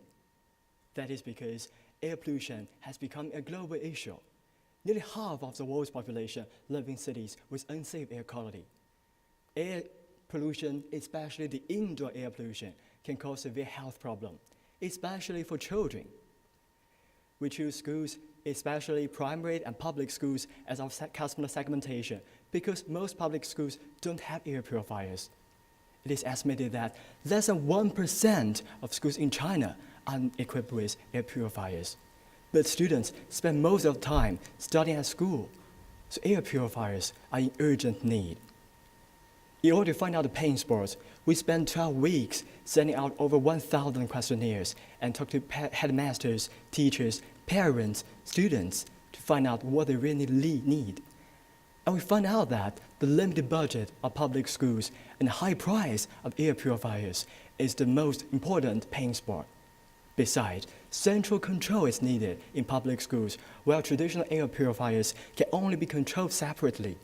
That is because air pollution has become a global issue. Nearly half of the world's population live in cities with unsafe air quality. Air pollution, especially the indoor air pollution, can cause severe health problems, especially for children. We choose schools, especially primary and public schools, as our customer segmentation because most public schools don't have air purifiers. It is estimated that less than 1% of schools in China are equipped with air purifiers. But students spend most of the time studying at school, so air purifiers are in urgent need. In order to find out the pain spots, we spent 12 weeks sending out over 1,000 questionnaires and talked to headmasters, teachers, parents, students to find out what they really need. And we found out that the limited budget of public schools and the high price of air purifiers is the most important pain spot. Besides, central control is needed in public schools, while traditional air purifiers can only be controlled separately.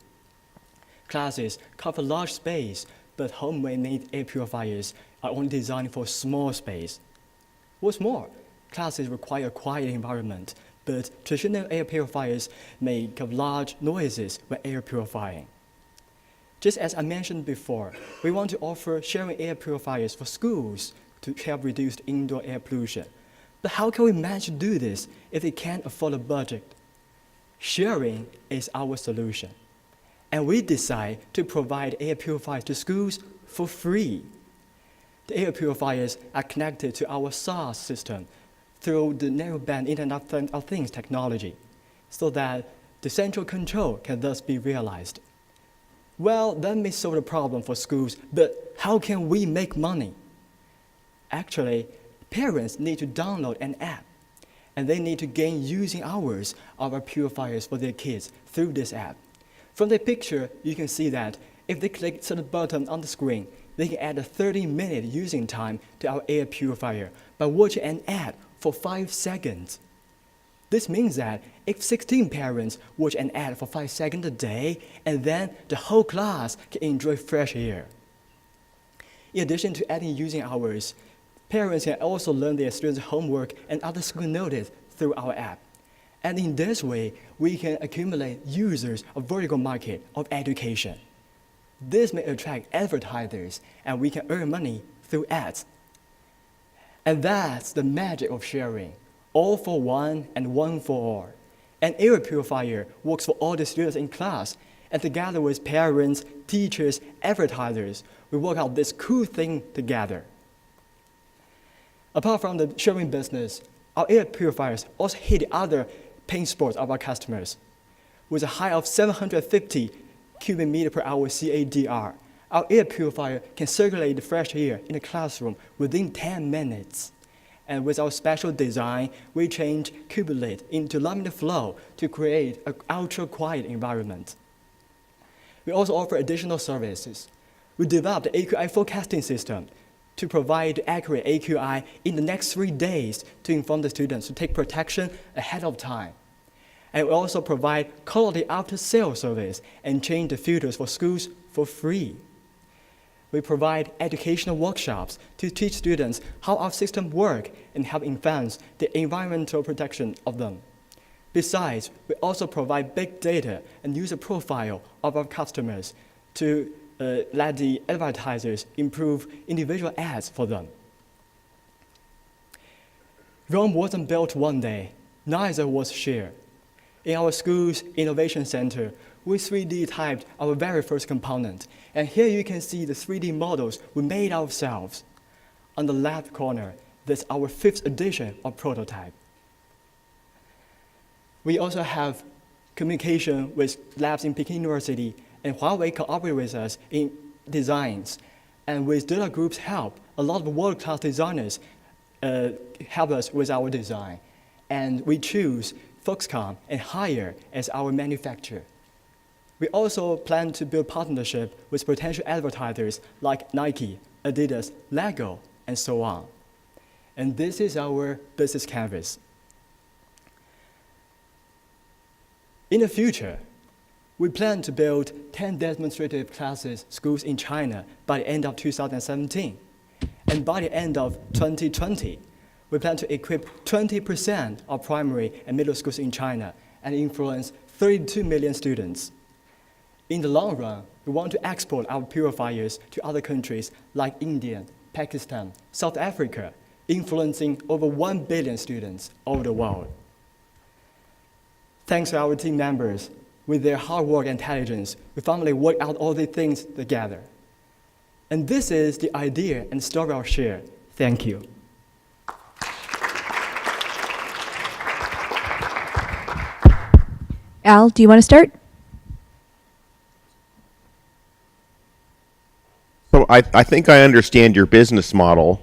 Classes cover large space, but homemade air purifiers are only designed for small space. What's more, classes require a quiet environment, but traditional air purifiers make large noises when air purifying. Just as I mentioned before, we want to offer sharing air purifiers for schools to help reduce the indoor air pollution. But how can we manage to do this if they can't afford a budget? Sharing is our solution. And we decide to provide air purifiers to schools for free. The air purifiers are connected to our SaaS system through the narrowband Internet of Things technology, so that the central control can thus be realized. Well, that may solve the problem for schools, but how can we make money? Actually, parents need to download an app, and they need to gain using hours of our purifiers for their kids through this app. From the picture, you can see that if they click certain button on the screen, they can add a 30-minute using time to our air purifier by watching an ad for 5 seconds. This means that if 16 parents watch an ad for 5 seconds a day, and then the whole class can enjoy fresh air. In addition to adding using hours, parents can also learn their students' homework and other school notice through our app. And in this way, we can accumulate users of vertical market of education. This may attract advertisers, and we can earn money through ads. And that's the magic of sharing, all for one and one for all. An air purifier works for all the students in class, and together with parents, teachers, advertisers, we work out this cool thing together. Apart from the sharing business, our air purifiers also hit the other pain spots of our customers. With a height of 750 cubic meter per hour CADR, our air purifier can circulate the fresh air in the classroom within 10 minutes. And with our special design, we change cubolate into laminar flow to create an ultra-quiet environment. We also offer additional services. We developed the AQI forecasting system to provide accurate AQI in the next 3 days to inform the students to take protection ahead of time. And we also provide quality after-sales service and change the filters for schools for free. We provide educational workshops to teach students how our system works and help advance the environmental protection of them. Besides, we also provide big data and user profile of our customers to let the advertisers improve individual ads for them. Rome wasn't built one day, neither was shared. In our school's innovation center, we 3D typed our very first component, and here you can see the 3D models we made ourselves. On the left corner, that's our 5th edition of prototype. We also have communication with labs in Peking University, and Huawei cooperate with us in designs. And with Data Group's help, a lot of world-class designers help us with our design. And we choose Foxconn and Haier as our manufacturer. We also plan to build partnership with potential advertisers like Nike, Adidas, Lego, and so on. And this is our business canvas. In the future, We plan to build 10 demonstrative classes schools in China by the end of 2017. And by the end of 2020, we plan to equip 20% of primary and middle schools in China and influence 32 million students. In the long run, we want to export our purifiers to other countries like India, Pakistan, South Africa, influencing over 1 billion students all over the world. Thanks to our team members, with their hard work and intelligence, we finally worked out all these things together. And this is the idea and story I'll share. Thank you. Al, do you want to start? So I think I understand your business model,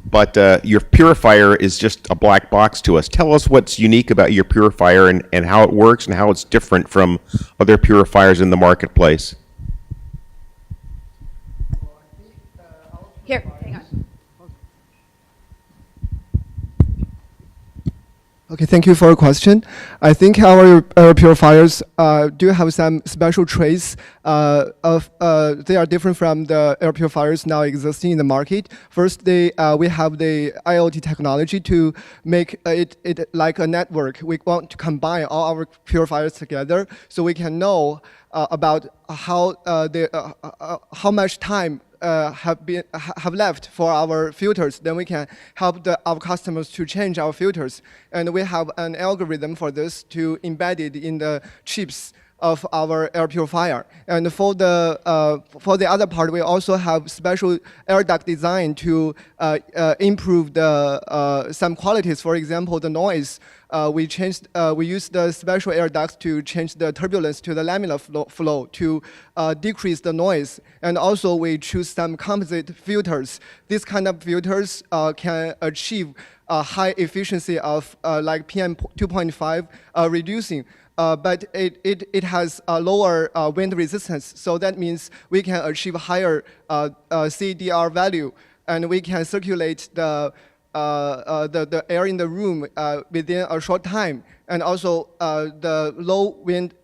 but your purifier is just a black box to us. Tell us what's unique about your purifier and how it works and how it's different from other purifiers in the marketplace. Here, hang on. Okay, thank you for your question. I think our purifiers do have some special traits they are different from the air purifiers now existing in the market. First, we have the IoT technology to make it like a network. We want to combine all our purifiers together so we can know about how much time have left for our filters. Then we can help our customers to change our filters. And we have an algorithm for this to embed it in the chips of our air purifier. And for the other part, we also have special air duct design to improve some qualities. For example, the noise. We used the special air ducts to change the turbulence to the laminar flow to decrease the noise. And also we choose some composite filters. These kind of filters can achieve a high efficiency of like PM 2.5 reducing. But it has a lower wind resistance. So that means we can achieve higher CDR value, and we can circulate the air in the room within a short time. And also the low wind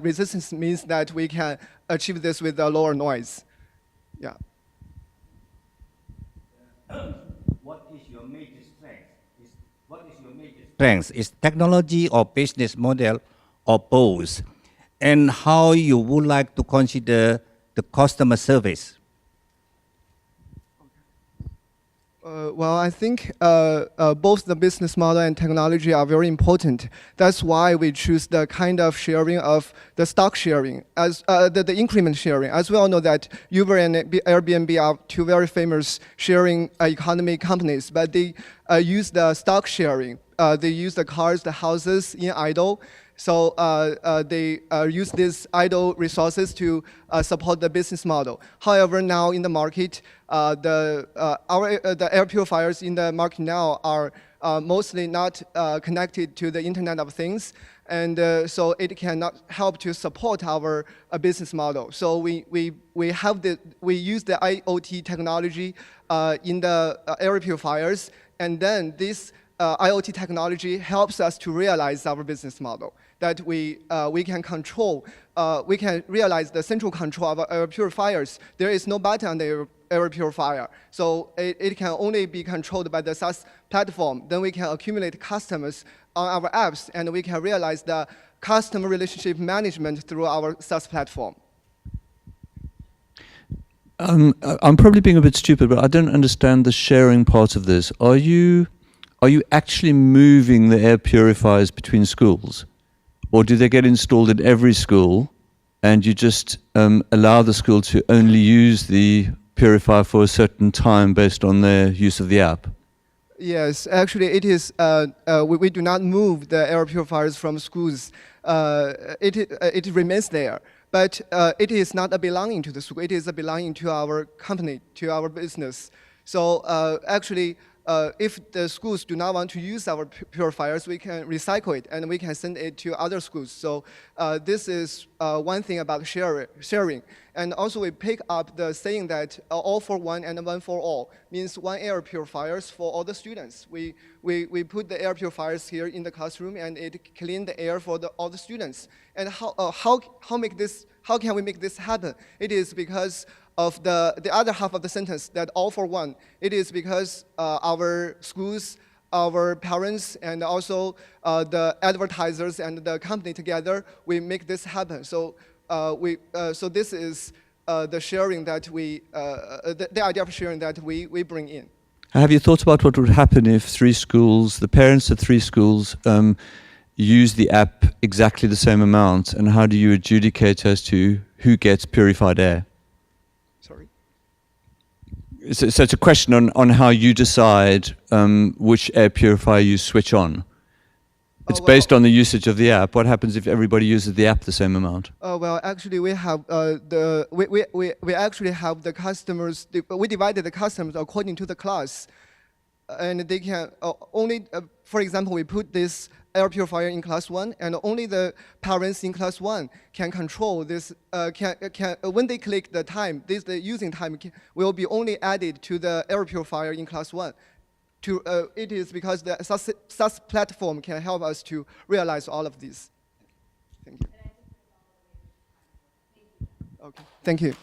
resistance means that we can achieve this with a lower noise. Yeah. What is your major strength? Is technology or business model or both? And how you would like to consider the customer service? Well, I think both the business model and technology are very important. That's why we choose the kind of sharing of the stock sharing, as the increment sharing. As we all know that Uber and Airbnb are two very famous sharing economy companies, but they use the stock sharing. They use the cars, the houses in idle. So they use these idle resources to support the business model. However, now in the market, the air purifiers in the market now are mostly not connected to the Internet of Things, and so it cannot help to support our business model. So we use the IoT technology in the air purifiers, and then this IoT technology helps us to realize our business model, that we can control, we can realize the central control of our air purifiers. There is no button on the air purifier, so it can only be controlled by the SaaS platform. Then we can accumulate customers on our apps, and we can realize the customer relationship management through our SaaS platform. I'm probably being a bit stupid, but I don't understand the sharing part of this. Are you actually moving the air purifiers between schools? Or do they get installed at every school and you just allow the school to only use the purifier for a certain time based on their use of the app? Yes, actually it is, we do not move the air purifiers from schools. It remains there. But it is not a belonging to the school. It is a belonging to our company, to our business. So actually, if the schools do not want to use our purifiers, we can recycle it and we can send it to other schools. So this is one thing about sharing. And also we pick up the saying that all for one and one for all means one air purifiers for all the students. We put the air purifiers here in the classroom and it clean the air for all the students. And how can we make this happen? It is because of the other half of the sentence, that all for one. It is because our schools, our parents, and also the advertisers and the company together, we make this happen. So so this is the sharing that the idea of sharing that we bring in. Have you thought about what would happen if the parents of 3 schools, use the app exactly the same amount, and how do you adjudicate as to who gets purified air? Sorry? So it's a question on how you decide which air purifier you switch on. It's based on the usage of the app. What happens if everybody uses the app the same amount? Well, actually, we have we actually have the customers. We divided the customers according to the class, and they can only. For example, we put this air purifier in class 1, and only the parents in class 1 can control this. When they click the time, the using time will be only added to the air purifier in class 1. It is because the SaaS platform can help us to realize all of this. Thank you. Okay. Thank you.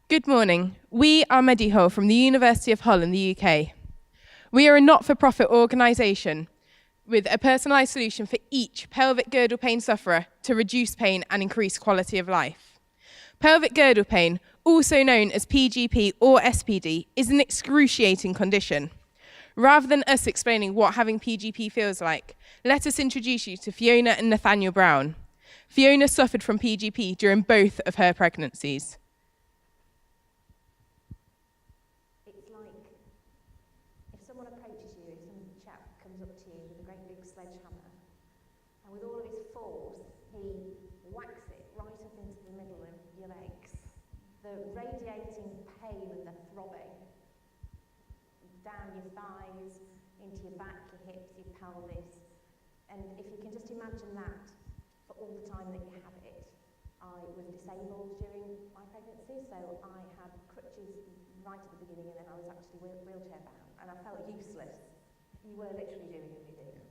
Good morning. We are Mediho from the University of Hull in the UK. We are a not-for-profit organisation with a personalised solution for each pelvic girdle pain sufferer to reduce pain and increase quality of life. Pelvic girdle pain, also known as PGP or SPD, is an excruciating condition. Rather than us explaining what having PGP feels like, let us introduce you to Fiona and Nathaniel Brown. Fiona suffered from PGP during both of her pregnancies. And if you can just imagine that for all the time that you have it. I was disabled during my pregnancy, so I had crutches right at the beginning, and then I was actually wheelchair bound, and I felt useless. You were literally doing everything,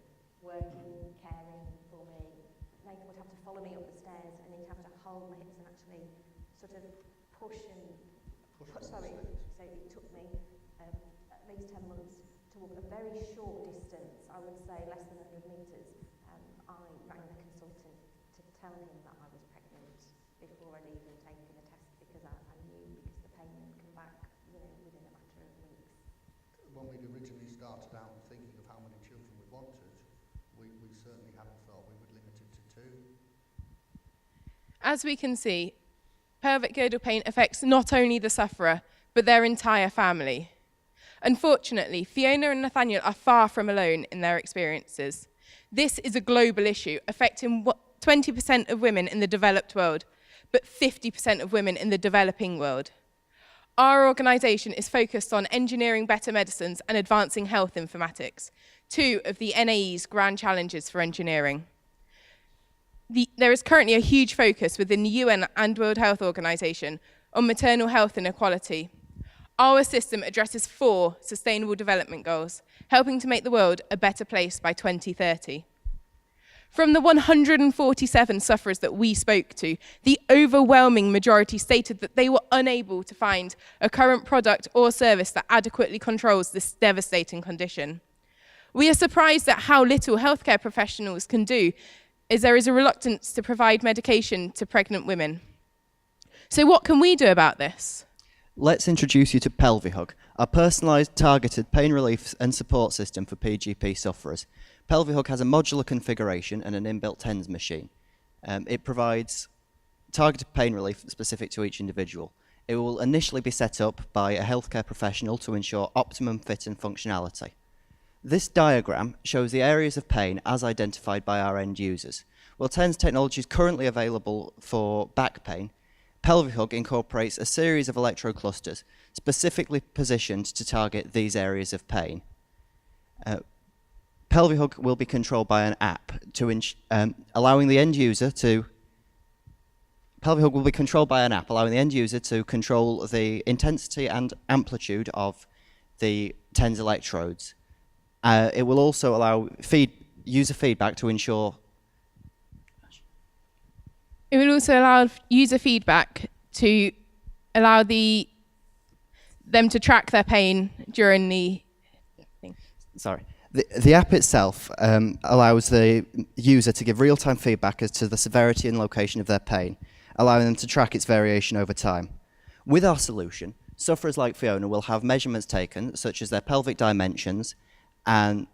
working, caring for me. Nathan would have to follow me up the stairs, and he'd have to hold my hips and actually sort of push. So it took me at least 10 months to walk a very short distance, I would say less than 100 metres. I rang the consultant to tell him that I was pregnant before I'd even taken the test, because I knew, because the pain would come back within a matter of weeks. When we'd originally started out thinking of how many children we wanted, we certainly hadn't thought we would limit it to 2. As we can see, pelvic girdle pain affects not only the sufferer, but their entire family. Unfortunately, Fiona and Nathaniel are far from alone in their experiences. This is a global issue affecting 20% of women in the developed world, but 50% of women in the developing world. Our organisation is focused on engineering better medicines and advancing health informatics, two of the NAE's Grand Challenges for engineering. There is currently a huge focus within the UN and World Health Organization on maternal health and equality. Our system addresses 4 Sustainable Development Goals, helping to make the world a better place by 2030. From the 147 sufferers that we spoke to, the overwhelming majority stated that they were unable to find a current product or service that adequately controls this devastating condition. We are surprised at how little healthcare professionals can do, as there is a reluctance to provide medication to pregnant women. So what can we do about this? Let's introduce you to PelviHug, our personalised, targeted pain relief and support system for PGP sufferers. PelviHug has a modular configuration and an inbuilt TENS machine. It provides targeted pain relief specific to each individual. It will initially be set up by a healthcare professional to ensure optimum fit and functionality. This diagram shows the areas of pain as identified by our end users. While TENS technology is currently available for back pain, PelviHug incorporates a series of electroclusters specifically positioned to target these areas of pain. PelviHug will be controlled by an app allowing the end user to control the intensity and amplitude of the TENS electrodes. It will also allow user feedback to ensure. It will also allow user feedback to allow them to track their pain during the thing. Sorry. The app itself allows the user to give real-time feedback as to the severity and location of their pain, allowing them to track its variation over time. With our solution, sufferers like Fiona will have measurements taken, such as their pelvic dimensions and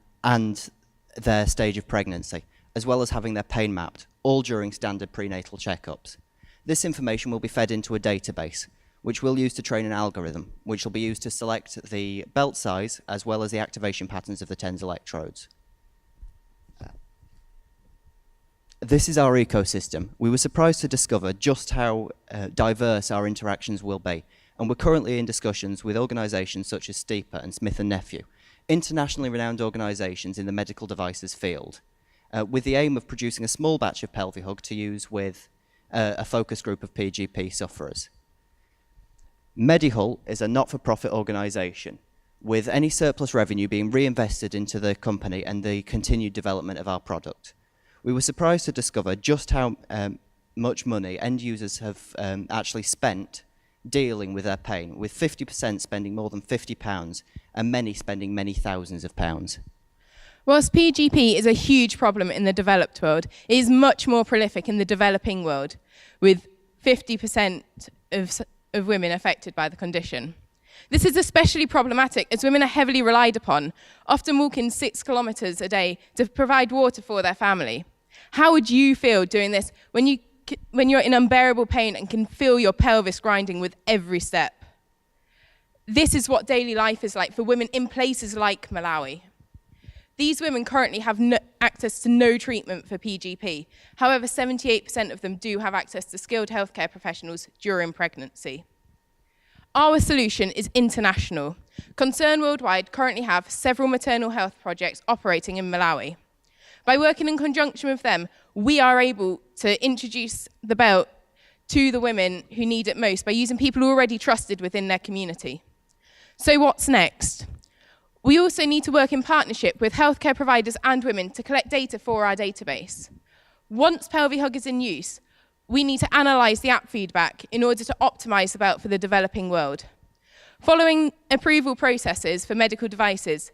their stage of pregnancy, as well as having their pain mapped, all during standard prenatal checkups. This information will be fed into a database, which we'll use to train an algorithm, which will be used to select the belt size as well as the activation patterns of the TENS electrodes. This is our ecosystem. We were surprised to discover just how diverse our interactions will be, and we're currently in discussions with organisations such as Steeper and Smith & Nephew, internationally renowned organisations in the medical devices field, with the aim of producing a small batch of PelviHug to use with a focus group of PGP sufferers. Medihull is a not-for-profit organisation, with any surplus revenue being reinvested into the company and the continued development of our product. We were surprised to discover just how much money end users have actually spent dealing with their pain, with 50% spending more than £50 and many spending many thousands of pounds. Whilst PGP is a huge problem in the developed world, it is much more prolific in the developing world, with 50% of women affected by the condition. This is especially problematic as women are heavily relied upon, often walking 6 kilometres a day to provide water for their family. How would you feel doing this when you're in unbearable pain and can feel your pelvis grinding with every step? This is what daily life is like for women in places like Malawi. These women currently have access to no treatment for PGP. However, 78% of them do have access to skilled healthcare professionals during pregnancy. Our solution is international. Concern Worldwide currently have several maternal health projects operating in Malawi. By working in conjunction with them, we are able to introduce the belt to the women who need it most by using people already trusted within their community. So what's next? We also need to work in partnership with healthcare providers and women to collect data for our database. Once PelviHug is in use, we need to analyse the app feedback in order to optimise the belt for the developing world. Following approval processes for medical devices,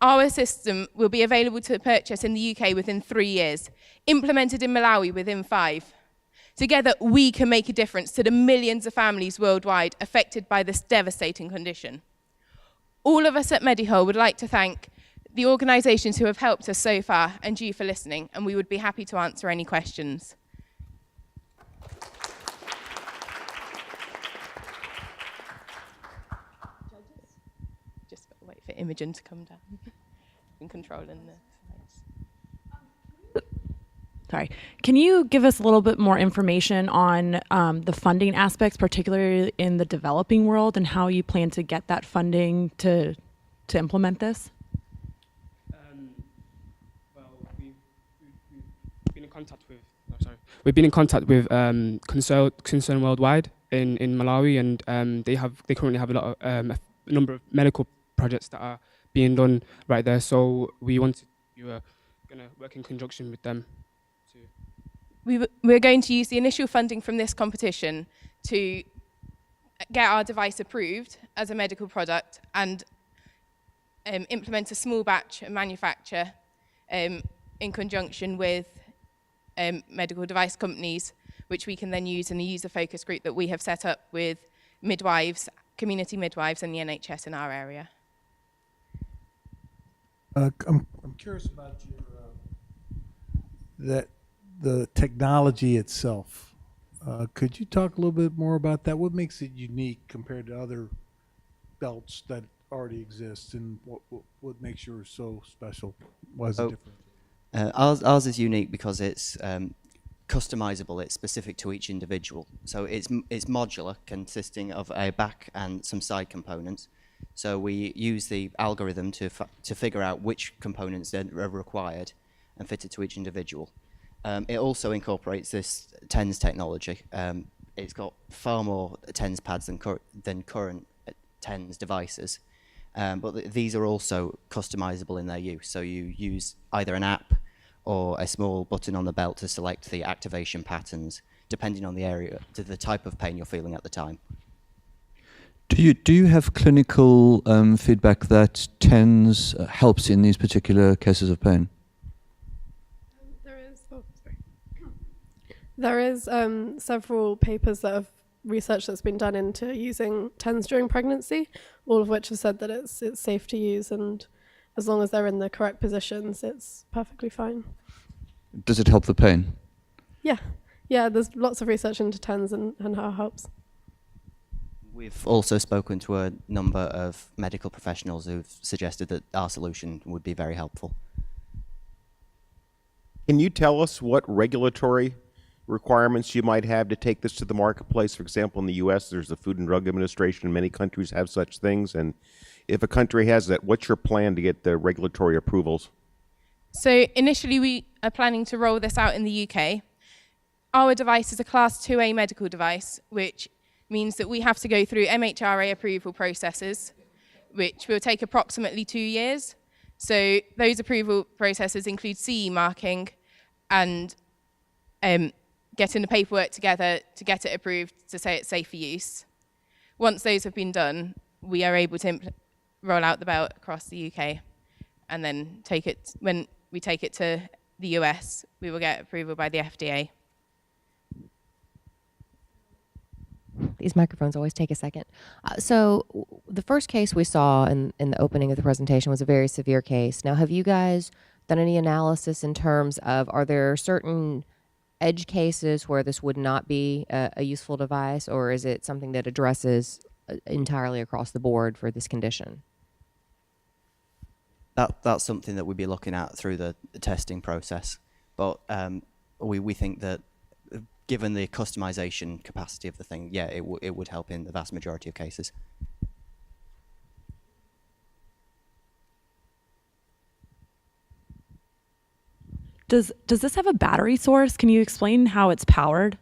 our system will be available to purchase in the UK within 3 years, implemented in Malawi within 5. Together, we can make a difference to the millions of families worldwide affected by this devastating condition. All of us at Medihull would like to thank the organisations who have helped us so far and you for listening, and we would be happy to answer any questions. for Imogen to come down and controlling the slides. Sorry. Can you give us a little bit more information on the funding aspects, particularly in the developing world, and how you plan to get that funding to implement this? Well, we've been in contact with. We've been in contact with Concern Worldwide in Malawi, and they currently have a lot of a number of medical projects that are being done right there. So we wanted you were going to work in conjunction with them. We're going to use the initial funding from this competition to get our device approved as a medical product and implement a small batch manufacture in conjunction with medical device companies, which we can then use in a user focus group that we have set up with midwives, community midwives, and the NHS in our area. I'm curious about the technology itself. Could you talk a little bit more about that? What makes it unique compared to other belts that already exist, and what makes yours so special? Why is it different? Ours is unique because it's customizable. It's specific to each individual. So it's modular, consisting of a back and some side components. So we use the algorithm to figure out which components are required and fit it to each individual. It also incorporates this TENS technology. It's got far more TENS pads than current TENS devices. But these are also customizable in their use. So you use either an app or a small button on the belt to select the activation patterns, depending on the area, to the type of pain you're feeling at the time. Do you have clinical feedback that TENS helps in these particular cases of pain? There is several papers that have research that's been done into using TENS during pregnancy, all of which have said that it's safe to use, and as long as they're in the correct positions, it's perfectly fine. Does it help the pain? Yeah, there's lots of research into TENS and how it helps. We've also spoken to a number of medical professionals who've suggested that our solution would be very helpful. Can you tell us what regulatory requirements you might have to take this to the marketplace? For example, in the U.S., there's the Food and Drug Administration. Many countries have such things. And if a country has that, what's your plan to get the regulatory approvals? So initially, we are planning to roll this out in the UK. Our device is a Class 2A medical device, which means that we have to go through MHRA approval processes, which will take approximately 2 years. So those approval processes include CE marking and getting the paperwork together to get it approved to say it's safe for use. Once those have been done, we are able to roll out the belt across the UK, and then when we take it to the US, we will get approval by the FDA. These microphones always take a second. So the first case we saw in the opening of the presentation was a very severe case. Now, have you guys done any analysis in terms of, are there certain edge cases where this would not be a useful device, or is it something that addresses entirely across the board for this condition? That's something that we'd be looking at through the testing process. But we think that given the customization capacity of the thing, yeah, it would help in the vast majority of cases. Does this have a battery source? Can you explain how it's powered?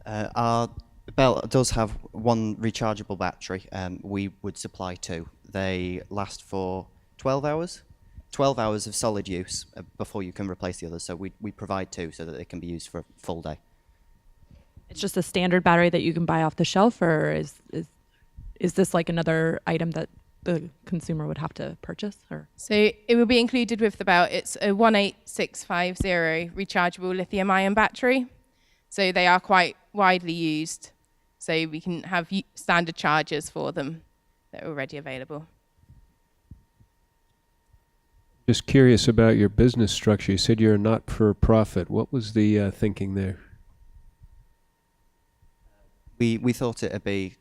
Our belt does have one rechargeable battery. We would supply two. They last for 12 hours. 12 hours of solid use before you can replace the others. So we provide two so that they can be used for a full day. It's just a standard battery that you can buy off the shelf, or is this like another item that the consumer would have to purchase? Or So it will be included with the belt. It's a 18650 rechargeable lithium-ion battery. So they are quite widely used. So we can have standard chargers for them that are already available. Just curious about your business structure. You said you're a not-for-profit. What was the thinking there? We thought it would be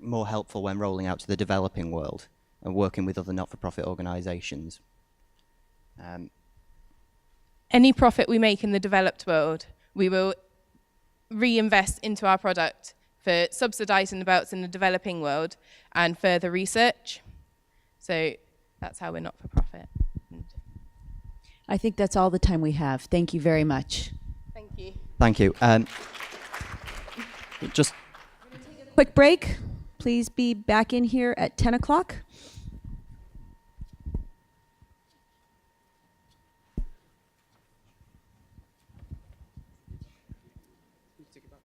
more helpful when rolling out to the developing world. and working with other not-for-profit organisations. Any profit we make in the developed world, we will reinvest into our product for subsidising the belts in the developing world and further research. So that's how we're not for profit. I think that's all the time we have. Thank you very much. Thank you. Thank you. Just quick break. Please be back in here at 10 o'clock.